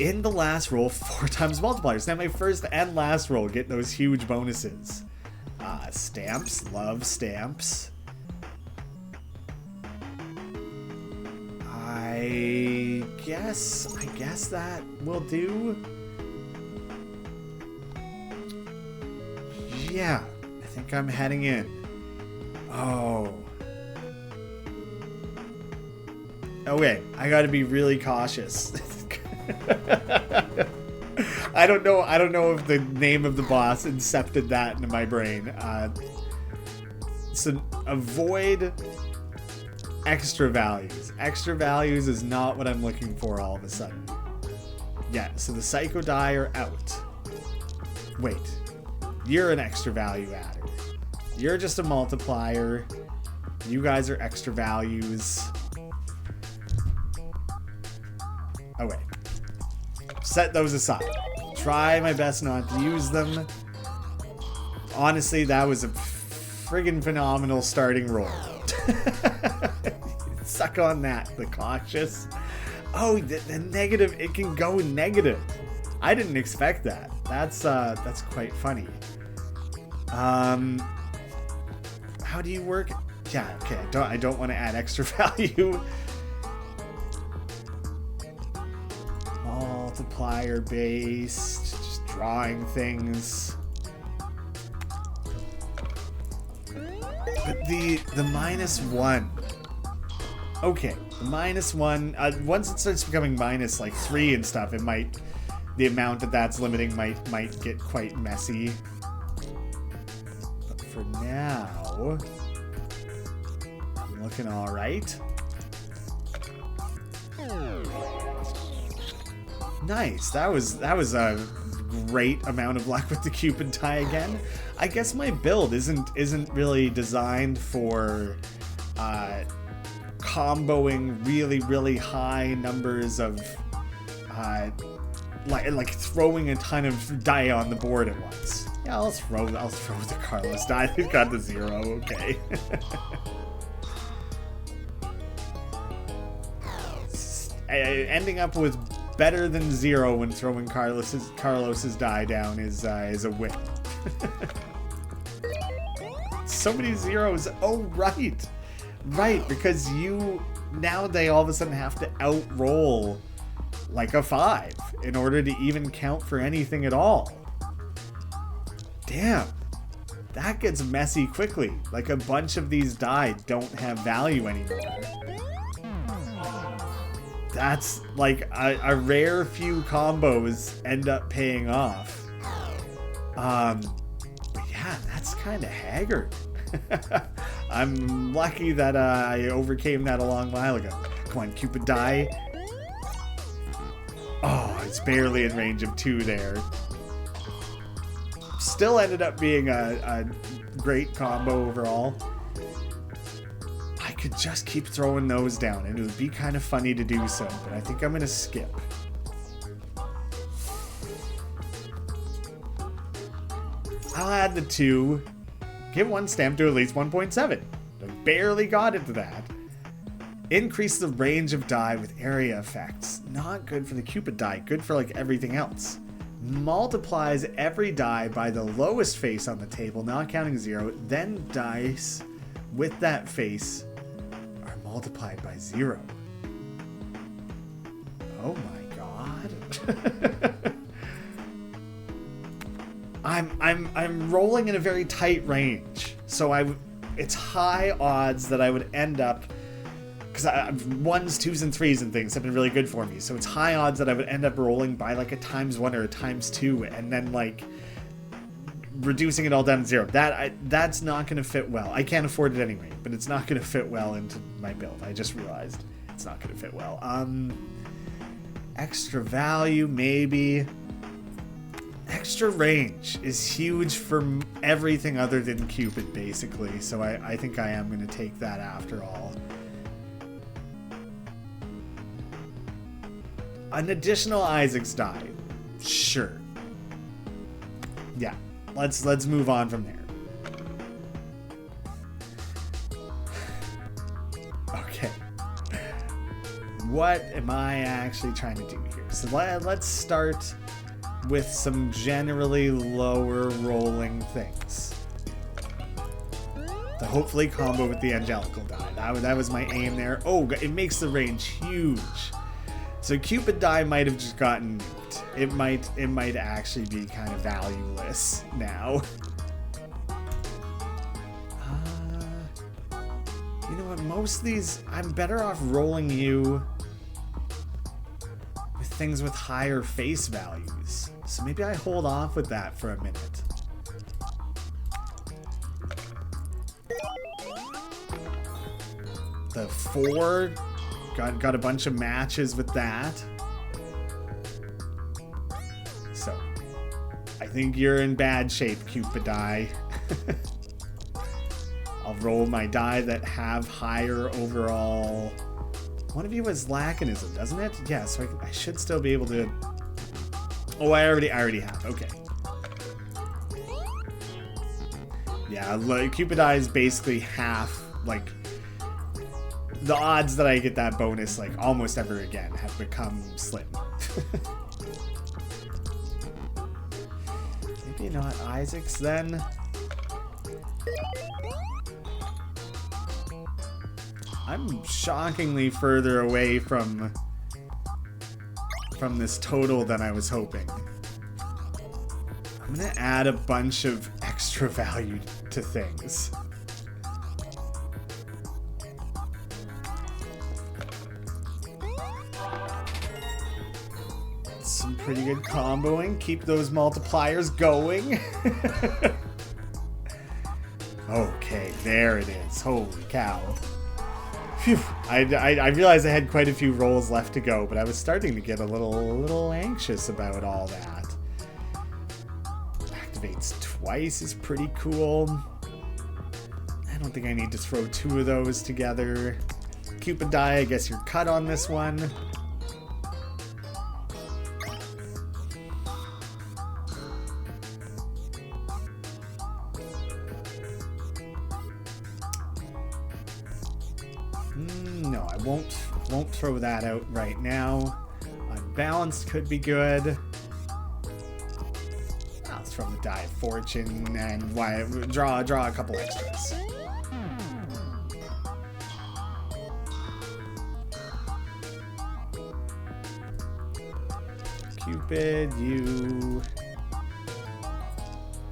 In the last roll, 4 times multipliers. Now my first and last roll get those huge bonuses. Stamps. Love stamps. I guess that will do. Yeah, I think I'm heading in. Oh. Okay, I gotta be really cautious. I don't know if the name of the boss incepted that into my brain. So avoid extra values. Extra values is not what I'm looking for all of a sudden. Yeah, so the Psycho die are out. Wait, you're an extra value adder. You're just a multiplier. You guys are extra values. Oh wait. Set those aside. Try my best not to use them. Honestly, that was a friggin' phenomenal starting roll. Suck on that, the cautious. Oh, the negative, it can go negative. I didn't expect that. That's quite funny. How do you work? Yeah, okay, I don't want to add extra value. Multiplier based, just drawing things. But the -1. Okay, the -1. Once it starts becoming minus like 3 and stuff, the amount that's limiting might get quite messy. But for now, I'm looking all right. Nice. That was a great amount of luck with the Cupid die again. I guess my build isn't really designed for comboing really, really high numbers of like throwing a ton of die on the board at once. Yeah, I'll throw the Carlos die. They've got the 0. Okay. Ending up with better than 0 when throwing Carlos's die down is a win. So many zeros. Oh, right. Right, because now they all of a sudden have to outroll like a 5 in order to even count for anything at all. Damn. That gets messy quickly. Like a bunch of these die don't have value anymore. That's like a rare few combos end up paying off. But yeah, that's kind of haggard. I'm lucky that I overcame that a long while ago. Come on, Cupid die. Oh, it's barely in range of 2 there. Still ended up being a great combo overall. I could just keep throwing those down, and it would be kind of funny to do so, but I think I'm going to skip. I'll add the 2. Give 1 stamp to at least 1.7. I barely got into that. Increase the range of die with area effects. Not good for the Cupid die, good for like everything else. Multiplies every die by the lowest face on the table, not counting 0. Then dice with that face are multiplied by 0. Oh my god. I'm rolling in a very tight range, so it's high odds that I would end up, because 1s, 2s, and 3s and things have been really good for me, so it's high odds that I would end up rolling by like a ×1 or a ×2, and then like reducing it all down to 0. That's not going to fit well. I can't afford it anyway, but it's not going to fit well into my build. I just realized it's not going to fit well. Extra value, maybe. Extra range is huge for everything other than Cupid, basically, so I think I am going to take that after all. An additional Isaac's die. Sure. Yeah, let's move on from there. Okay. What am I actually trying to do here? So let's start with some generally lower rolling things. To hopefully combo with the Angelical die. That was my aim there. Oh, it makes the range huge. So Cupid die might have just gotten nuked. It might actually be kind of valueless now. You know what? Most of these, I'm better off rolling you with things with higher face values. So maybe I hold off with that for a minute. The 4 got a bunch of matches with that. So I think you're in bad shape, Cupid die. I'll roll my die that have higher overall. One of you has Laconism, doesn't it? Yeah, so I should still be able to. Oh, I already have. Okay. Yeah, Cupid die is basically half. Like, the odds that I get that bonus, like, almost ever again have become slim. Maybe not Isaac's then. I'm shockingly further away from this total than I was hoping. I'm gonna add a bunch of extra value to things. Some pretty good comboing. Keep those multipliers going. Okay, there it is. Holy cow. Phew. I realized I had quite a few rolls left to go, but I was starting to get a little anxious about all that. Activates twice is pretty cool. And don't think I need to throw 2 of those together. Cupid die, I guess you're cut on this one. No, I won't throw that out right now. Unbalanced could be good. I'll throw the die of fortune and draw a couple extras. Cupid, you...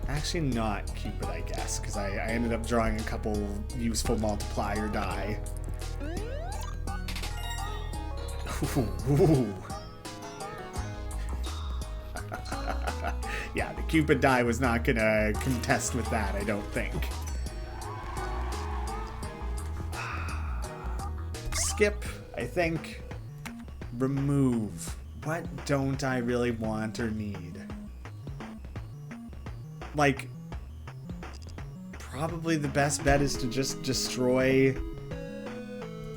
Actually not Cupid, I guess, because I ended up drawing a couple useful multiplier die. Ooh. Yeah, the Cupid die was not gonna contest with that, I don't think. Skip, I think. Remove. What don't I really want or need? Like, probably the best bet is to just destroy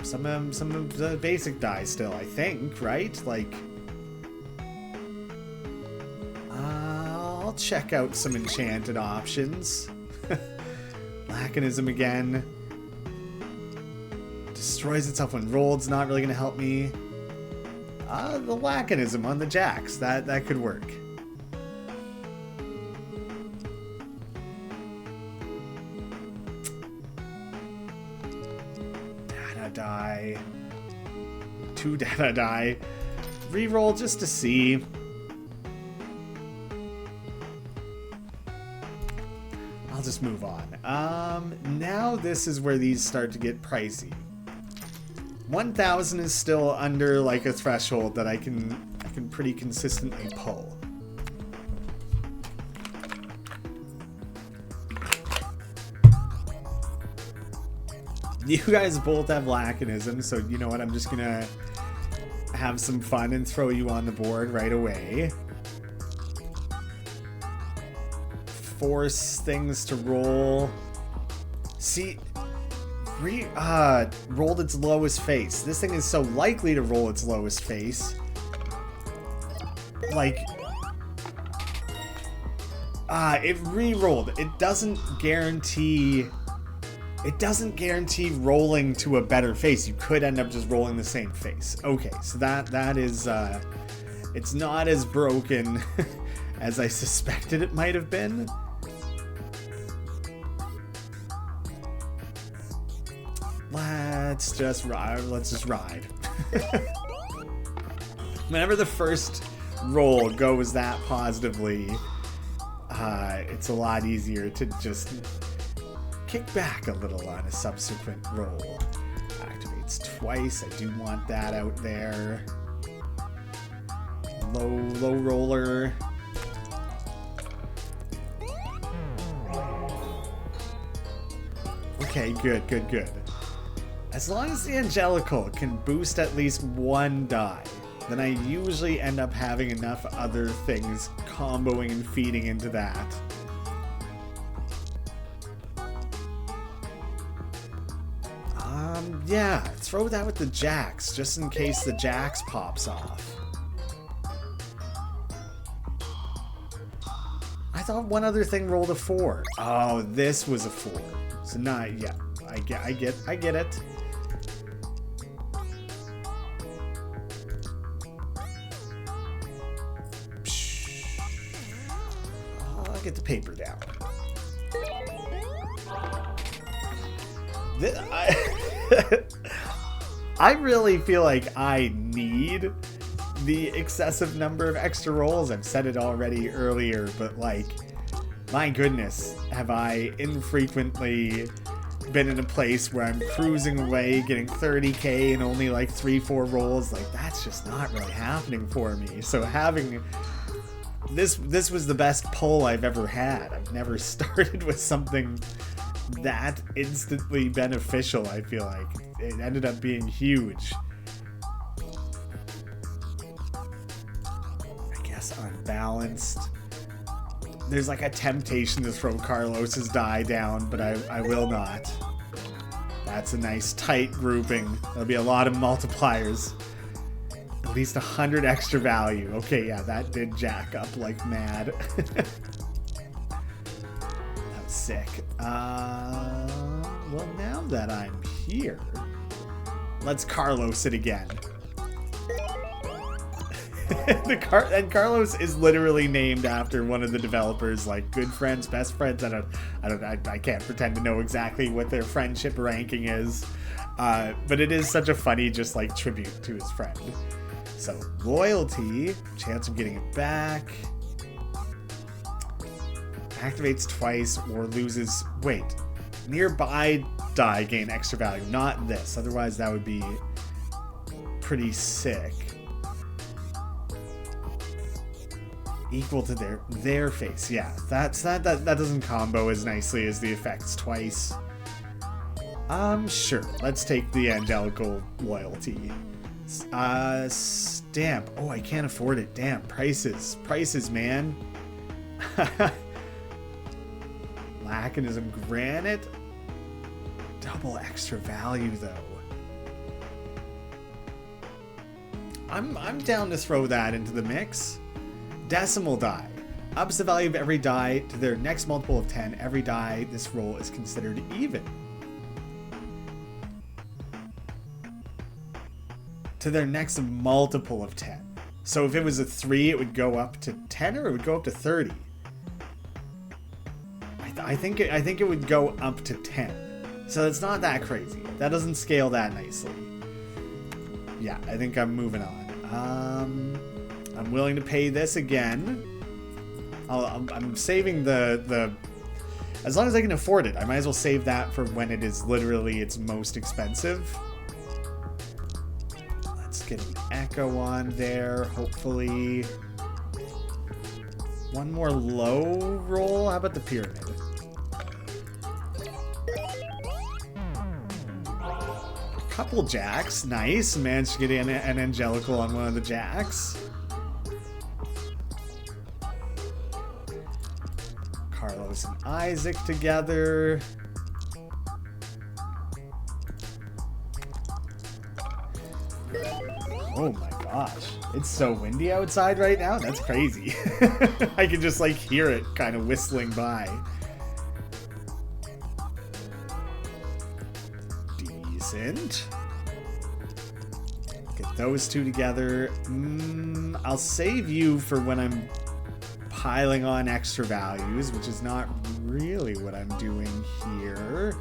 some of the basic die still, I think, right? Like, I'll check out some enchanted options. Laconism again. Destroys itself when rolled's not really gonna help me. The Laconism on the jacks, that could work. Data die. 2 data die. Reroll just to see. I'll just move on. Now this is where these start to get pricey. 1,000 is still under like a threshold that I can pretty consistently pull. You guys both have Laconism, so you know what? I'm just gonna have some fun and throw you on the board right away. Force things to roll. See, rolled its lowest face. This thing is so likely to roll its lowest face. Like, it re-rolled. It doesn't guarantee rolling to a better face. You could end up just rolling the same face. Okay, so that is, it's not as broken as I suspected it might have been. Let's just ride. Whenever the first roll goes that positively, it's a lot easier to just kick back a little on a subsequent roll. Activates twice. I do want that out there. Low roller. Okay, good. As long as the Angelical can boost at least 1 die, then I usually end up having enough other things comboing and feeding into that. Yeah, throw that with the jacks, just in case the jacks pops off. I thought one other thing rolled a 4. Oh, this was a 4. So not, yeah, I get it. I'll get the paper down. I really feel like I need the excessive number of extra rolls. I've said it already earlier, but like, my goodness, have I infrequently been in a place where I'm cruising away, getting 30k and only like 3-4 rolls. Like, that's just not really happening for me. So having this was the best pull I've ever had. I've never started with something that instantly beneficial. I feel like it ended up being huge. I guess unbalanced. There's like a temptation to throw Carlos's die down, but I will not. That's a nice tight grouping. There'll be a lot of multipliers. At least 100 extra value. Okay, yeah, that did jack up like mad. That was sick. Well, now that I'm here, let's Carlos it again. And Carlos is literally named after one of the developers, like good friends, best friends. I can't pretend to know exactly what their friendship ranking is, but it is such a funny, just like tribute to his friend. So loyalty, chance of getting it back, activates twice or loses. Wait, nearby die gain extra value, not this. Otherwise, that would be pretty sick. Equal to their face. Yeah, that doesn't combo as nicely as the effects twice. Sure. Let's take the angelical loyalty. Stamp. Oh, I can't afford it. Damn, prices, man. Laconism granite. Double extra value though. I'm down to throw that into the mix. Decimal die. Ups the value of every die to their next multiple of 10. Every die this roll is considered even. To their next multiple of 10. So if it was a 3, it would go up to 10, or it would go up to 30. I think it would go up to 10. So it's not that crazy. That doesn't scale that nicely. Yeah, I think I'm moving on. I'm willing to pay this again. I'm saving the as long as I can afford it. I might as well save that for when it is literally its most expensive. Let's get an echo on there, hopefully. One more low roll. How about the pyramid? Couple jacks. Nice. Managed to get an angelical on one of the jacks. Carlos and Isaac together. Oh my gosh. It's so windy outside right now. That's crazy. I can just like hear it kind of whistling by. Decent. Get those two together. I'll save you for when I'm piling on extra values, which is not really what I'm doing here.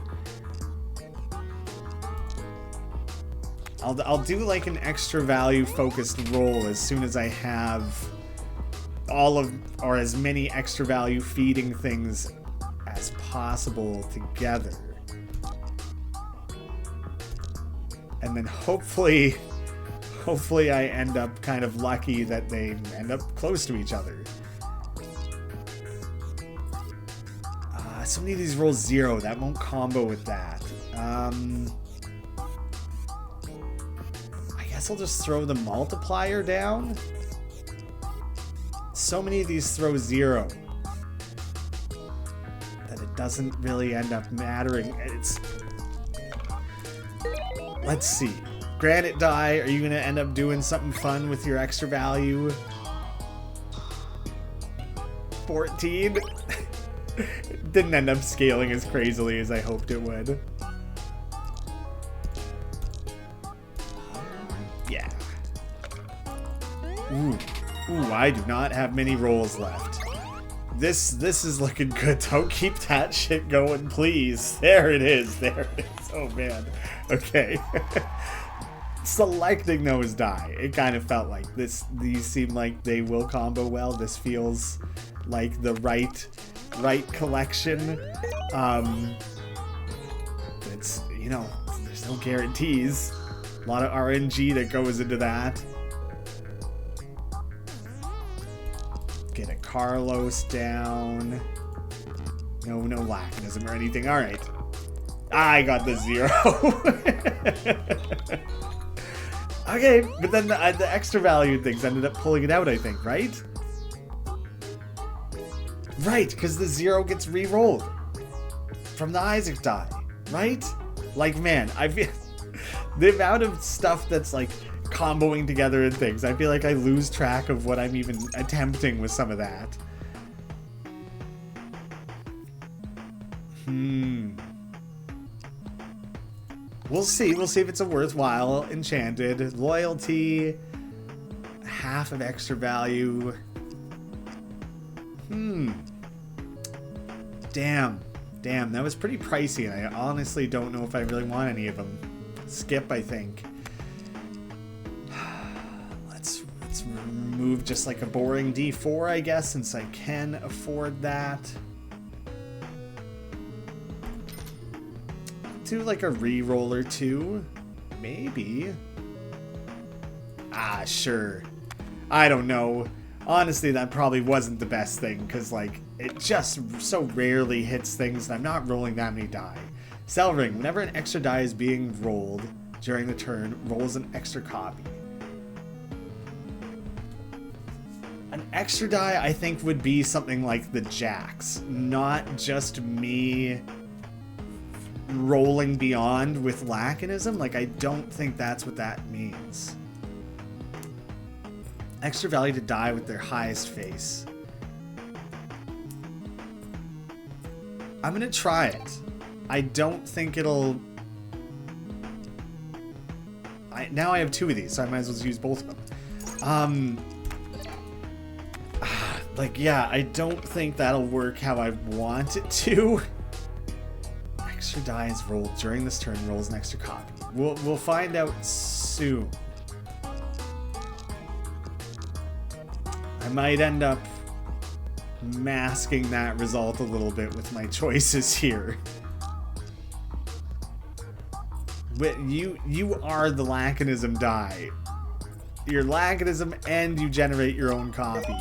I'll do like an extra value focused roll as soon as I have all of, or as many extra value feeding things as possible together. And then hopefully I end up kind of lucky that they end up close to each other. So many of these roll 0. That won't combo with that. I guess I'll just throw the multiplier down. So many of these throw 0 that it doesn't really end up mattering. Let's see. Granite die, are you going to end up doing something fun with your extra value? 14? Didn't end up scaling as crazily as I hoped it would. Yeah. Ooh, I do not have many rolls left. This is looking good. Don't keep that shit going, please. There it is. There it is. Oh man. Okay. Selecting those die. It kind of felt like this. These seem like they will combo well. This feels like the right collection. It's, you know, there's no guarantees. A lot of RNG that goes into that. Get a Carlos down. No laconism or anything. All right. I got the 0. Okay, but then the extra value things ended up pulling it out, I think, right? Right, because the 0 gets re-rolled from the Isaac die, right? Like, man, I feel the amount of stuff that's like comboing together and things, I feel like I lose track of what I'm even attempting with some of that. We'll see. We'll see if it's a worthwhile enchanted. Loyalty, half of extra value. Damn, that was pretty pricey, and I honestly don't know if I really want any of them. Skip, I think. Let's remove just like a boring D4, I guess, since I can afford that. Do like a reroll or two, maybe. Sure. I don't know. Honestly, that probably wasn't the best thing, because like it just so rarely hits things, and I'm not rolling that many die. Cell ring. Whenever an extra die is being rolled during the turn, rolls an extra copy. An extra die, I think, would be something like the jacks, not just me rolling beyond with laconism. Like, I don't think that's what that means. Extra value to die with their highest face. I'm gonna try it. I don't think it'll... now I have two of these, so I might as well use both of them. Like, yeah, I don't think that'll work how I want it to. Extra die is rolled during this turn, rolls an extra copy. We'll find out soon. I might end up masking that result a little bit with my choices here. But you are the laconism die. You're laconism and you generate your own copy.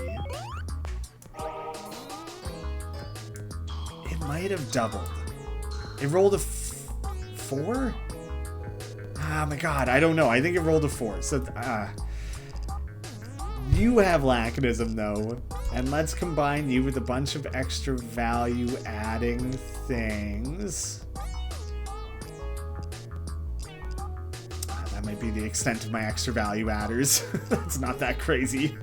It might have doubled. It rolled a 4? Oh my god, I don't know. I think it rolled a 4. So, you have laconism though, and let's combine you with a bunch of extra value adding things. That might be the extent of my extra value adders. It's not that crazy.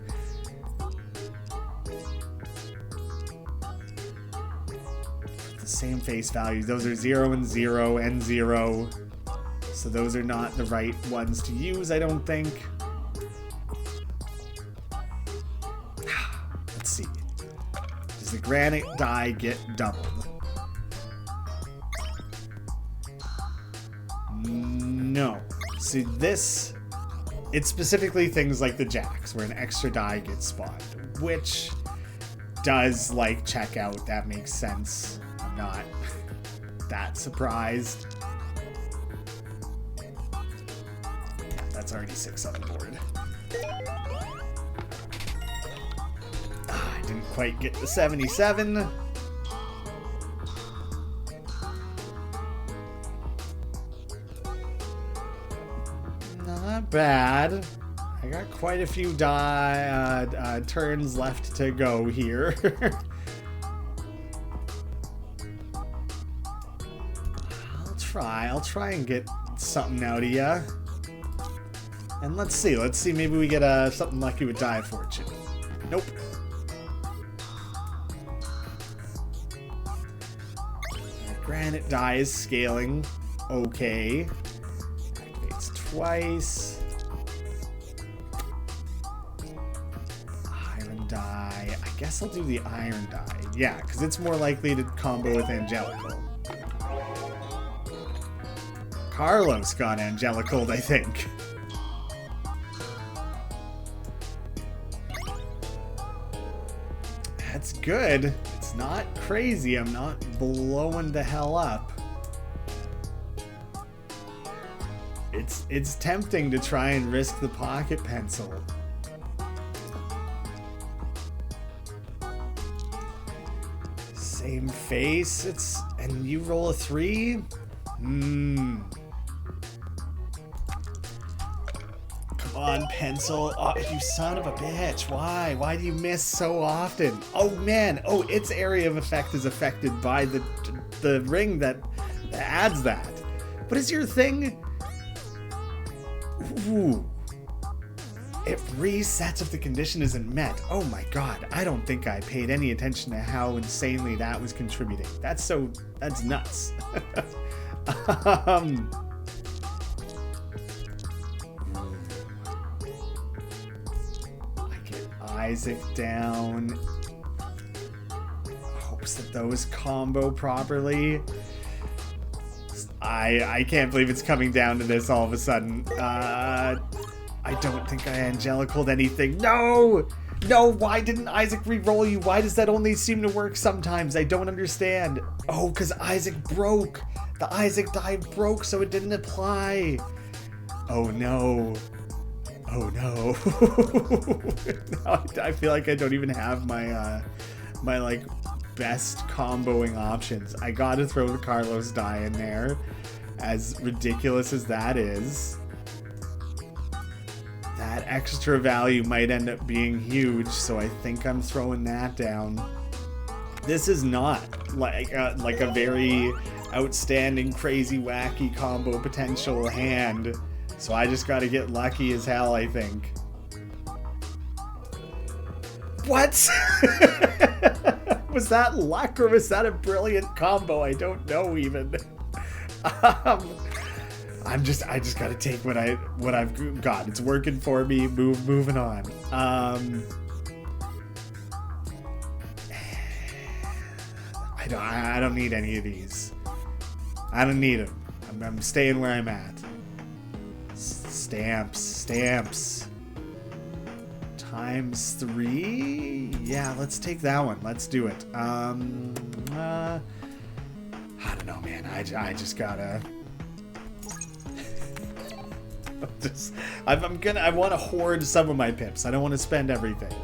The same face value. Those are 0 and 0 and 0. So those are not the right ones to use, I don't think. Let's see. Does the granite die get doubled? No. See, this... It's specifically things like the jacks, where an extra die gets spawned, which does, like, check out. That makes sense. I'm not that surprised. Yeah, that's already 6 on the board. I didn't quite get the 77. Not bad. I got quite a few turns left to go here. I'll try and get something out of ya. And let's see, maybe we get something lucky with Die of Fortune. Nope. Granite die is scaling. Okay. Activates twice. Iron die. I guess I'll do the iron die. Yeah, because it's more likely to combo with Angelical. Carlos got Angelical, I think. That's good. It's not crazy. I'm not blowing the hell up. It's tempting to try and risk the pocket pencil. Same face. And you roll a 3? Come on, pencil. Oh, you son of a bitch. Why? Why do you miss so often? Oh, man. Oh, its area of effect is affected by the ring that adds that. What is your thing? Ooh. It resets if the condition isn't met. Oh my god, I don't think I paid any attention to how insanely that was contributing. That's nuts. I get Isaac down. Hopes that those combo properly. I can't believe it's coming down to this all of a sudden. I don't think I angelicaled anything. No! No, why didn't Isaac re-roll you? Why does that only seem to work sometimes? I don't understand. Oh, because Isaac broke. The Isaac die broke, so it didn't apply. Oh, no. Oh, no. Now I feel like I don't even have my, like, best comboing options. I gotta throw the Carlos die in there, as ridiculous as that is. That extra value might end up being huge, so I think I'm throwing that down. This is not like a very outstanding, crazy, wacky combo potential hand, so I just gotta get lucky as hell, I think. What? Was that luck or was that a brilliant combo? I don't know even. I just gotta take what I've got. It's working for me. Moving on. I don't need any of these. I don't need them. I'm staying where I'm at. Stamps. ×3. Yeah, let's take that one. Let's do it. I don't know, man. I just gotta. I want to hoard some of my pips. I don't want to spend everything.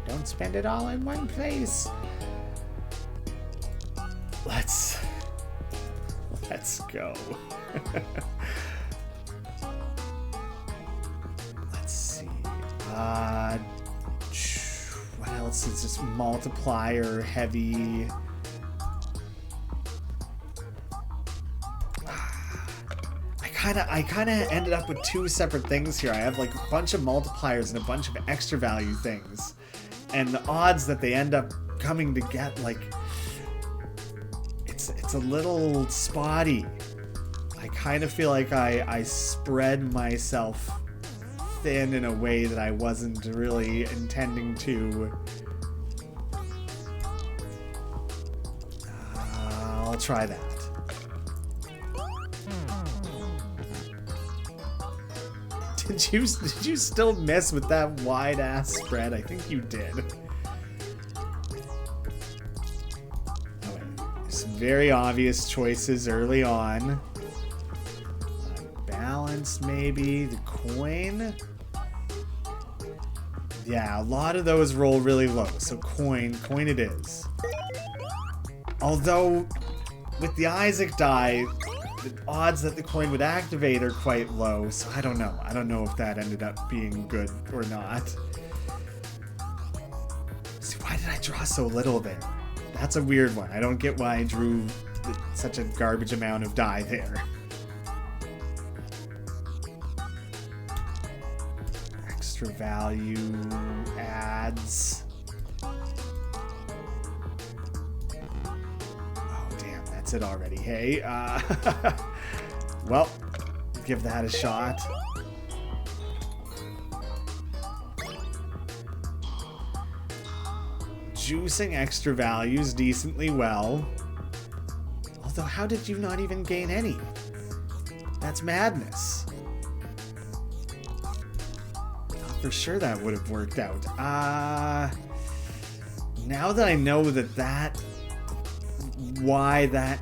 Don't spend it all in one place. Let's go. Let's see. What else is this multiplier heavy? I kind of ended up with two separate things here. I have like a bunch of multipliers and a bunch of extra value things, and the odds that they end up coming to get like it's a little spotty. I kind of feel like I spread myself thin in a way that I wasn't really intending to. I'll try that. Did you still mess with that wide ass spread? I think you did. Okay. Some very obvious choices early on. Balance maybe. The coin. Yeah, a lot of those roll really low. So coin it is. Although with the Isaac die, the odds that the coin would activate are quite low, so I don't know. I don't know if that ended up being good or not. See, why did I draw so little there? That's a weird one. I don't get why I drew such a garbage amount of die there. Extra value adds. That's it already. Hey, well, give that a shot. Juicing extra values decently well. Although, how did you not even gain any? That's madness. For sure that would have worked out. Now that I know why that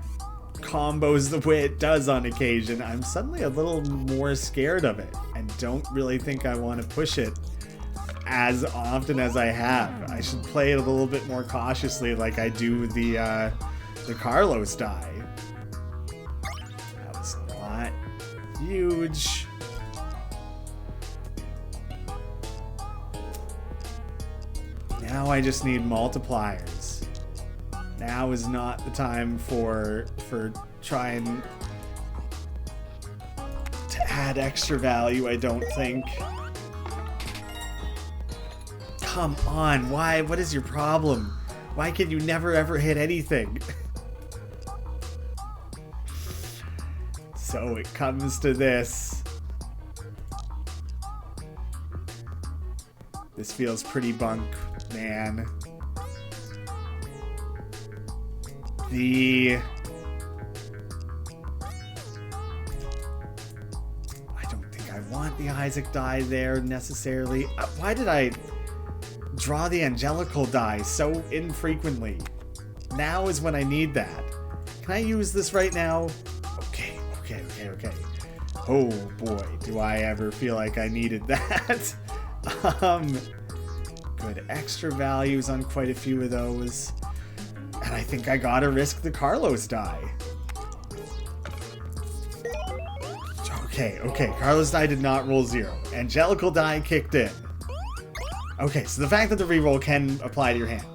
combos the way it does on occasion, I'm suddenly a little more scared of it and don't really think I want to push it as often as I have. I should play it a little bit more cautiously like I do the Carlos die. That was not huge. Now I just need multipliers. Now is not the time for trying add extra value, I don't think. Come on, why? What is your problem? Why can you never ever hit anything? So it comes to this. This feels pretty bunk, man. I don't think I want the Isaac die there necessarily. Why did I draw the Angelical die so infrequently? Now is when I need that. Can I use this right now? Okay. Oh boy, do I ever feel like I needed that. Good extra values on quite a few of those. And I think I gotta risk the Carlos die. Okay, Carlos die did not roll 0. Angelical die kicked in. Okay, so the fact that the reroll can apply to your hand.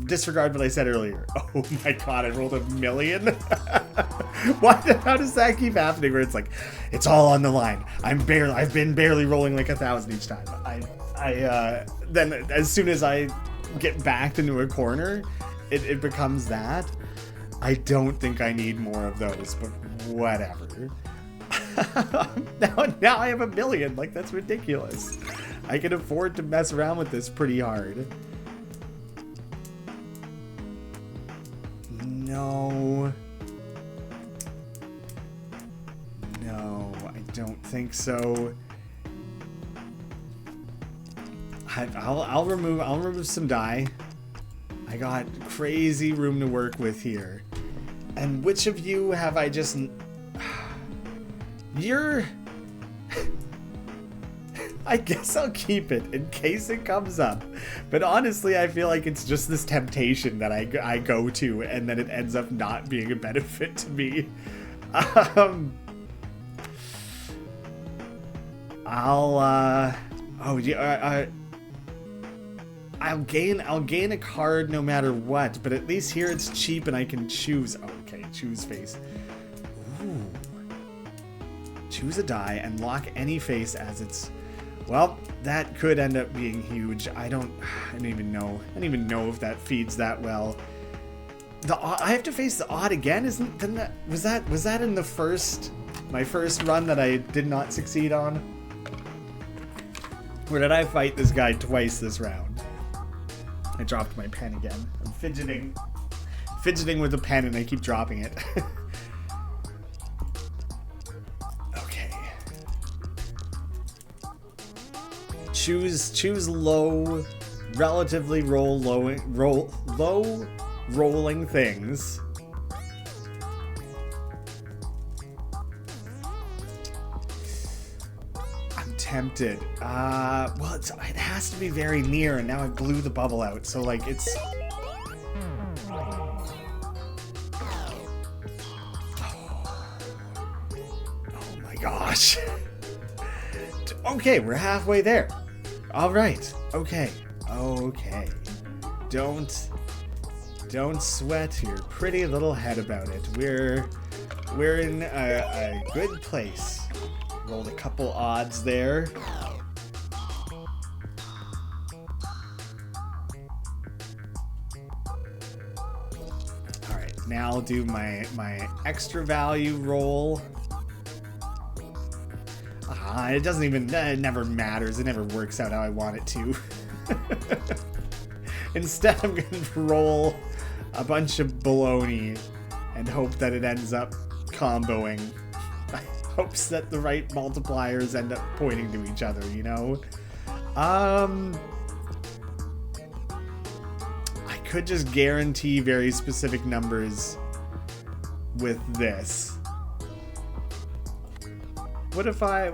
Disregard what I said earlier. Oh my god, I rolled $1 million? How does that keep happening where it's like, it's all on the line. I've been barely rolling like 1,000 each time. Then as soon as I get backed into a corner, it becomes that. I don't think I need more of those, but whatever. now I have $1 million. Like, that's ridiculous. I can afford to mess around with this pretty hard. No, I don't think so. I'll remove some die. I got crazy room to work with here. And which of you have I just... I guess I'll keep it in case it comes up. But honestly, I feel like it's just this temptation that I go to, and then it ends up not being a benefit to me. I'll gain a card no matter what, but at least here it's cheap and I can choose. Okay, choose face. Ooh. Choose a die and lock any face as its... Well, that could end up being huge. I don't even know. I don't even know if that feeds that well. I have to face the odd again, was that in my first run that I did not succeed on? Or did I fight this guy twice this round? I dropped my pen again. I'm fidgeting with the pen and I keep dropping it. Okay. Choose low, relatively low rolling things. I'm tempted. Well, it has to be very near, and now I blew the bubble out, so like it's... Oh my gosh. Okay, we're halfway there. All right. Okay. Don't sweat your pretty little head about it. We're in a good place. Rolled a couple odds there. All right, now I'll do my extra value roll. It doesn't even, it never matters. It never works out how I want it to. Instead, I'm going to roll a bunch of baloney and hope that it ends up comboing. Hopes that the right multipliers end up pointing to each other, you know? I could just guarantee very specific numbers with this. What if I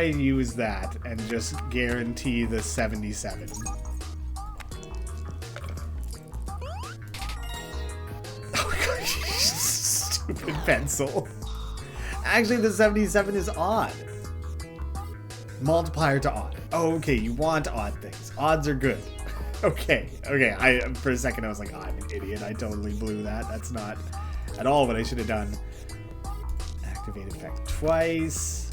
use that and just guarantee the 77? Oh gosh, stupid pencil. Actually, the 77 is odd. Multiplier to odd. Oh, okay, you want odd things. Odds are good. Okay. For a second I was like, oh, I'm an idiot. I totally blew that. That's not at all what I should have done. Activate effect twice.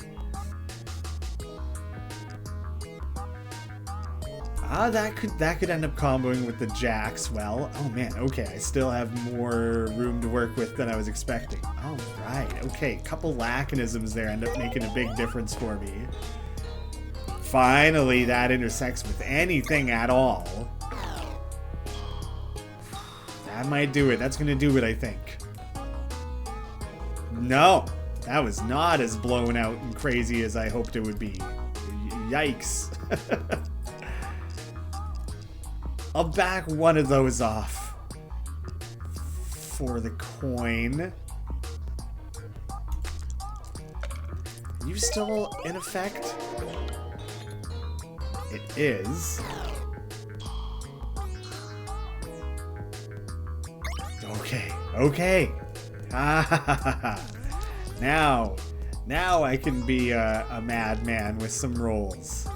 Ah, that could end up comboing with the jacks well. Oh man, okay, I still have more room to work with than I was expecting. All right, okay, couple laconisms there end up making a big difference for me. Finally, that intersects with anything at all. That might do it. That's gonna do it, I think. No, that was not as blown out and crazy as I hoped it would be. Yikes. I'll back one of those off for the coin. Are you still in effect? It is. Okay, okay. Now I can be a madman with some rolls.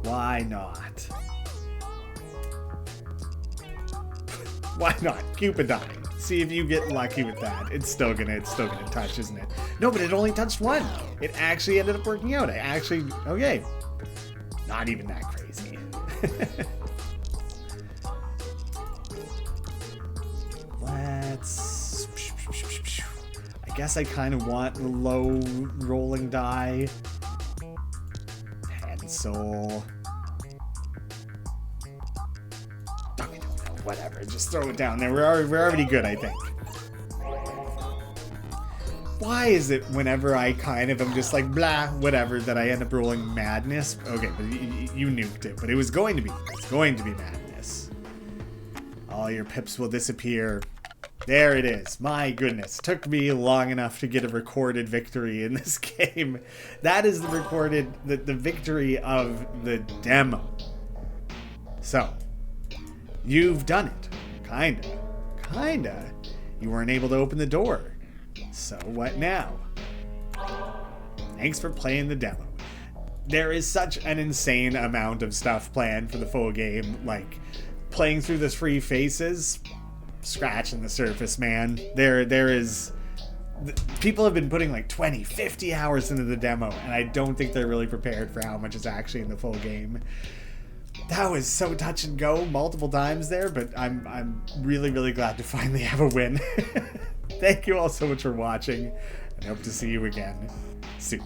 Why not? Why not? Cupidine. See if you get lucky with that. It's still gonna touch, isn't it? No, but it only touched one. It actually ended up working out. Okay. Not even that crazy. Let's... I guess I kind of want the low rolling die. Pencil. Whatever, just throw it down there. We're already good, I think. Why is it whenever I kind of am just like, blah, whatever, that I end up rolling madness? Okay, but you nuked it, but it was going to be. It's going to be madness. All your pips will disappear. There it is. My goodness. Took me long enough to get a recorded victory in this game. That is the victory of the demo. So, you've done it. Kinda. You weren't able to open the door. So what now? Thanks for playing the demo. There is such an insane amount of stuff planned for the full game. Like, playing through the free faces, scratching the surface, man. There is... People have been putting like 20, 50 hours into the demo, and I don't think they're really prepared for how much is actually in the full game. That was so touch and go multiple times there, but I'm really, really glad to finally have a win. Thank you all so much for watching, and hope to see you again soon.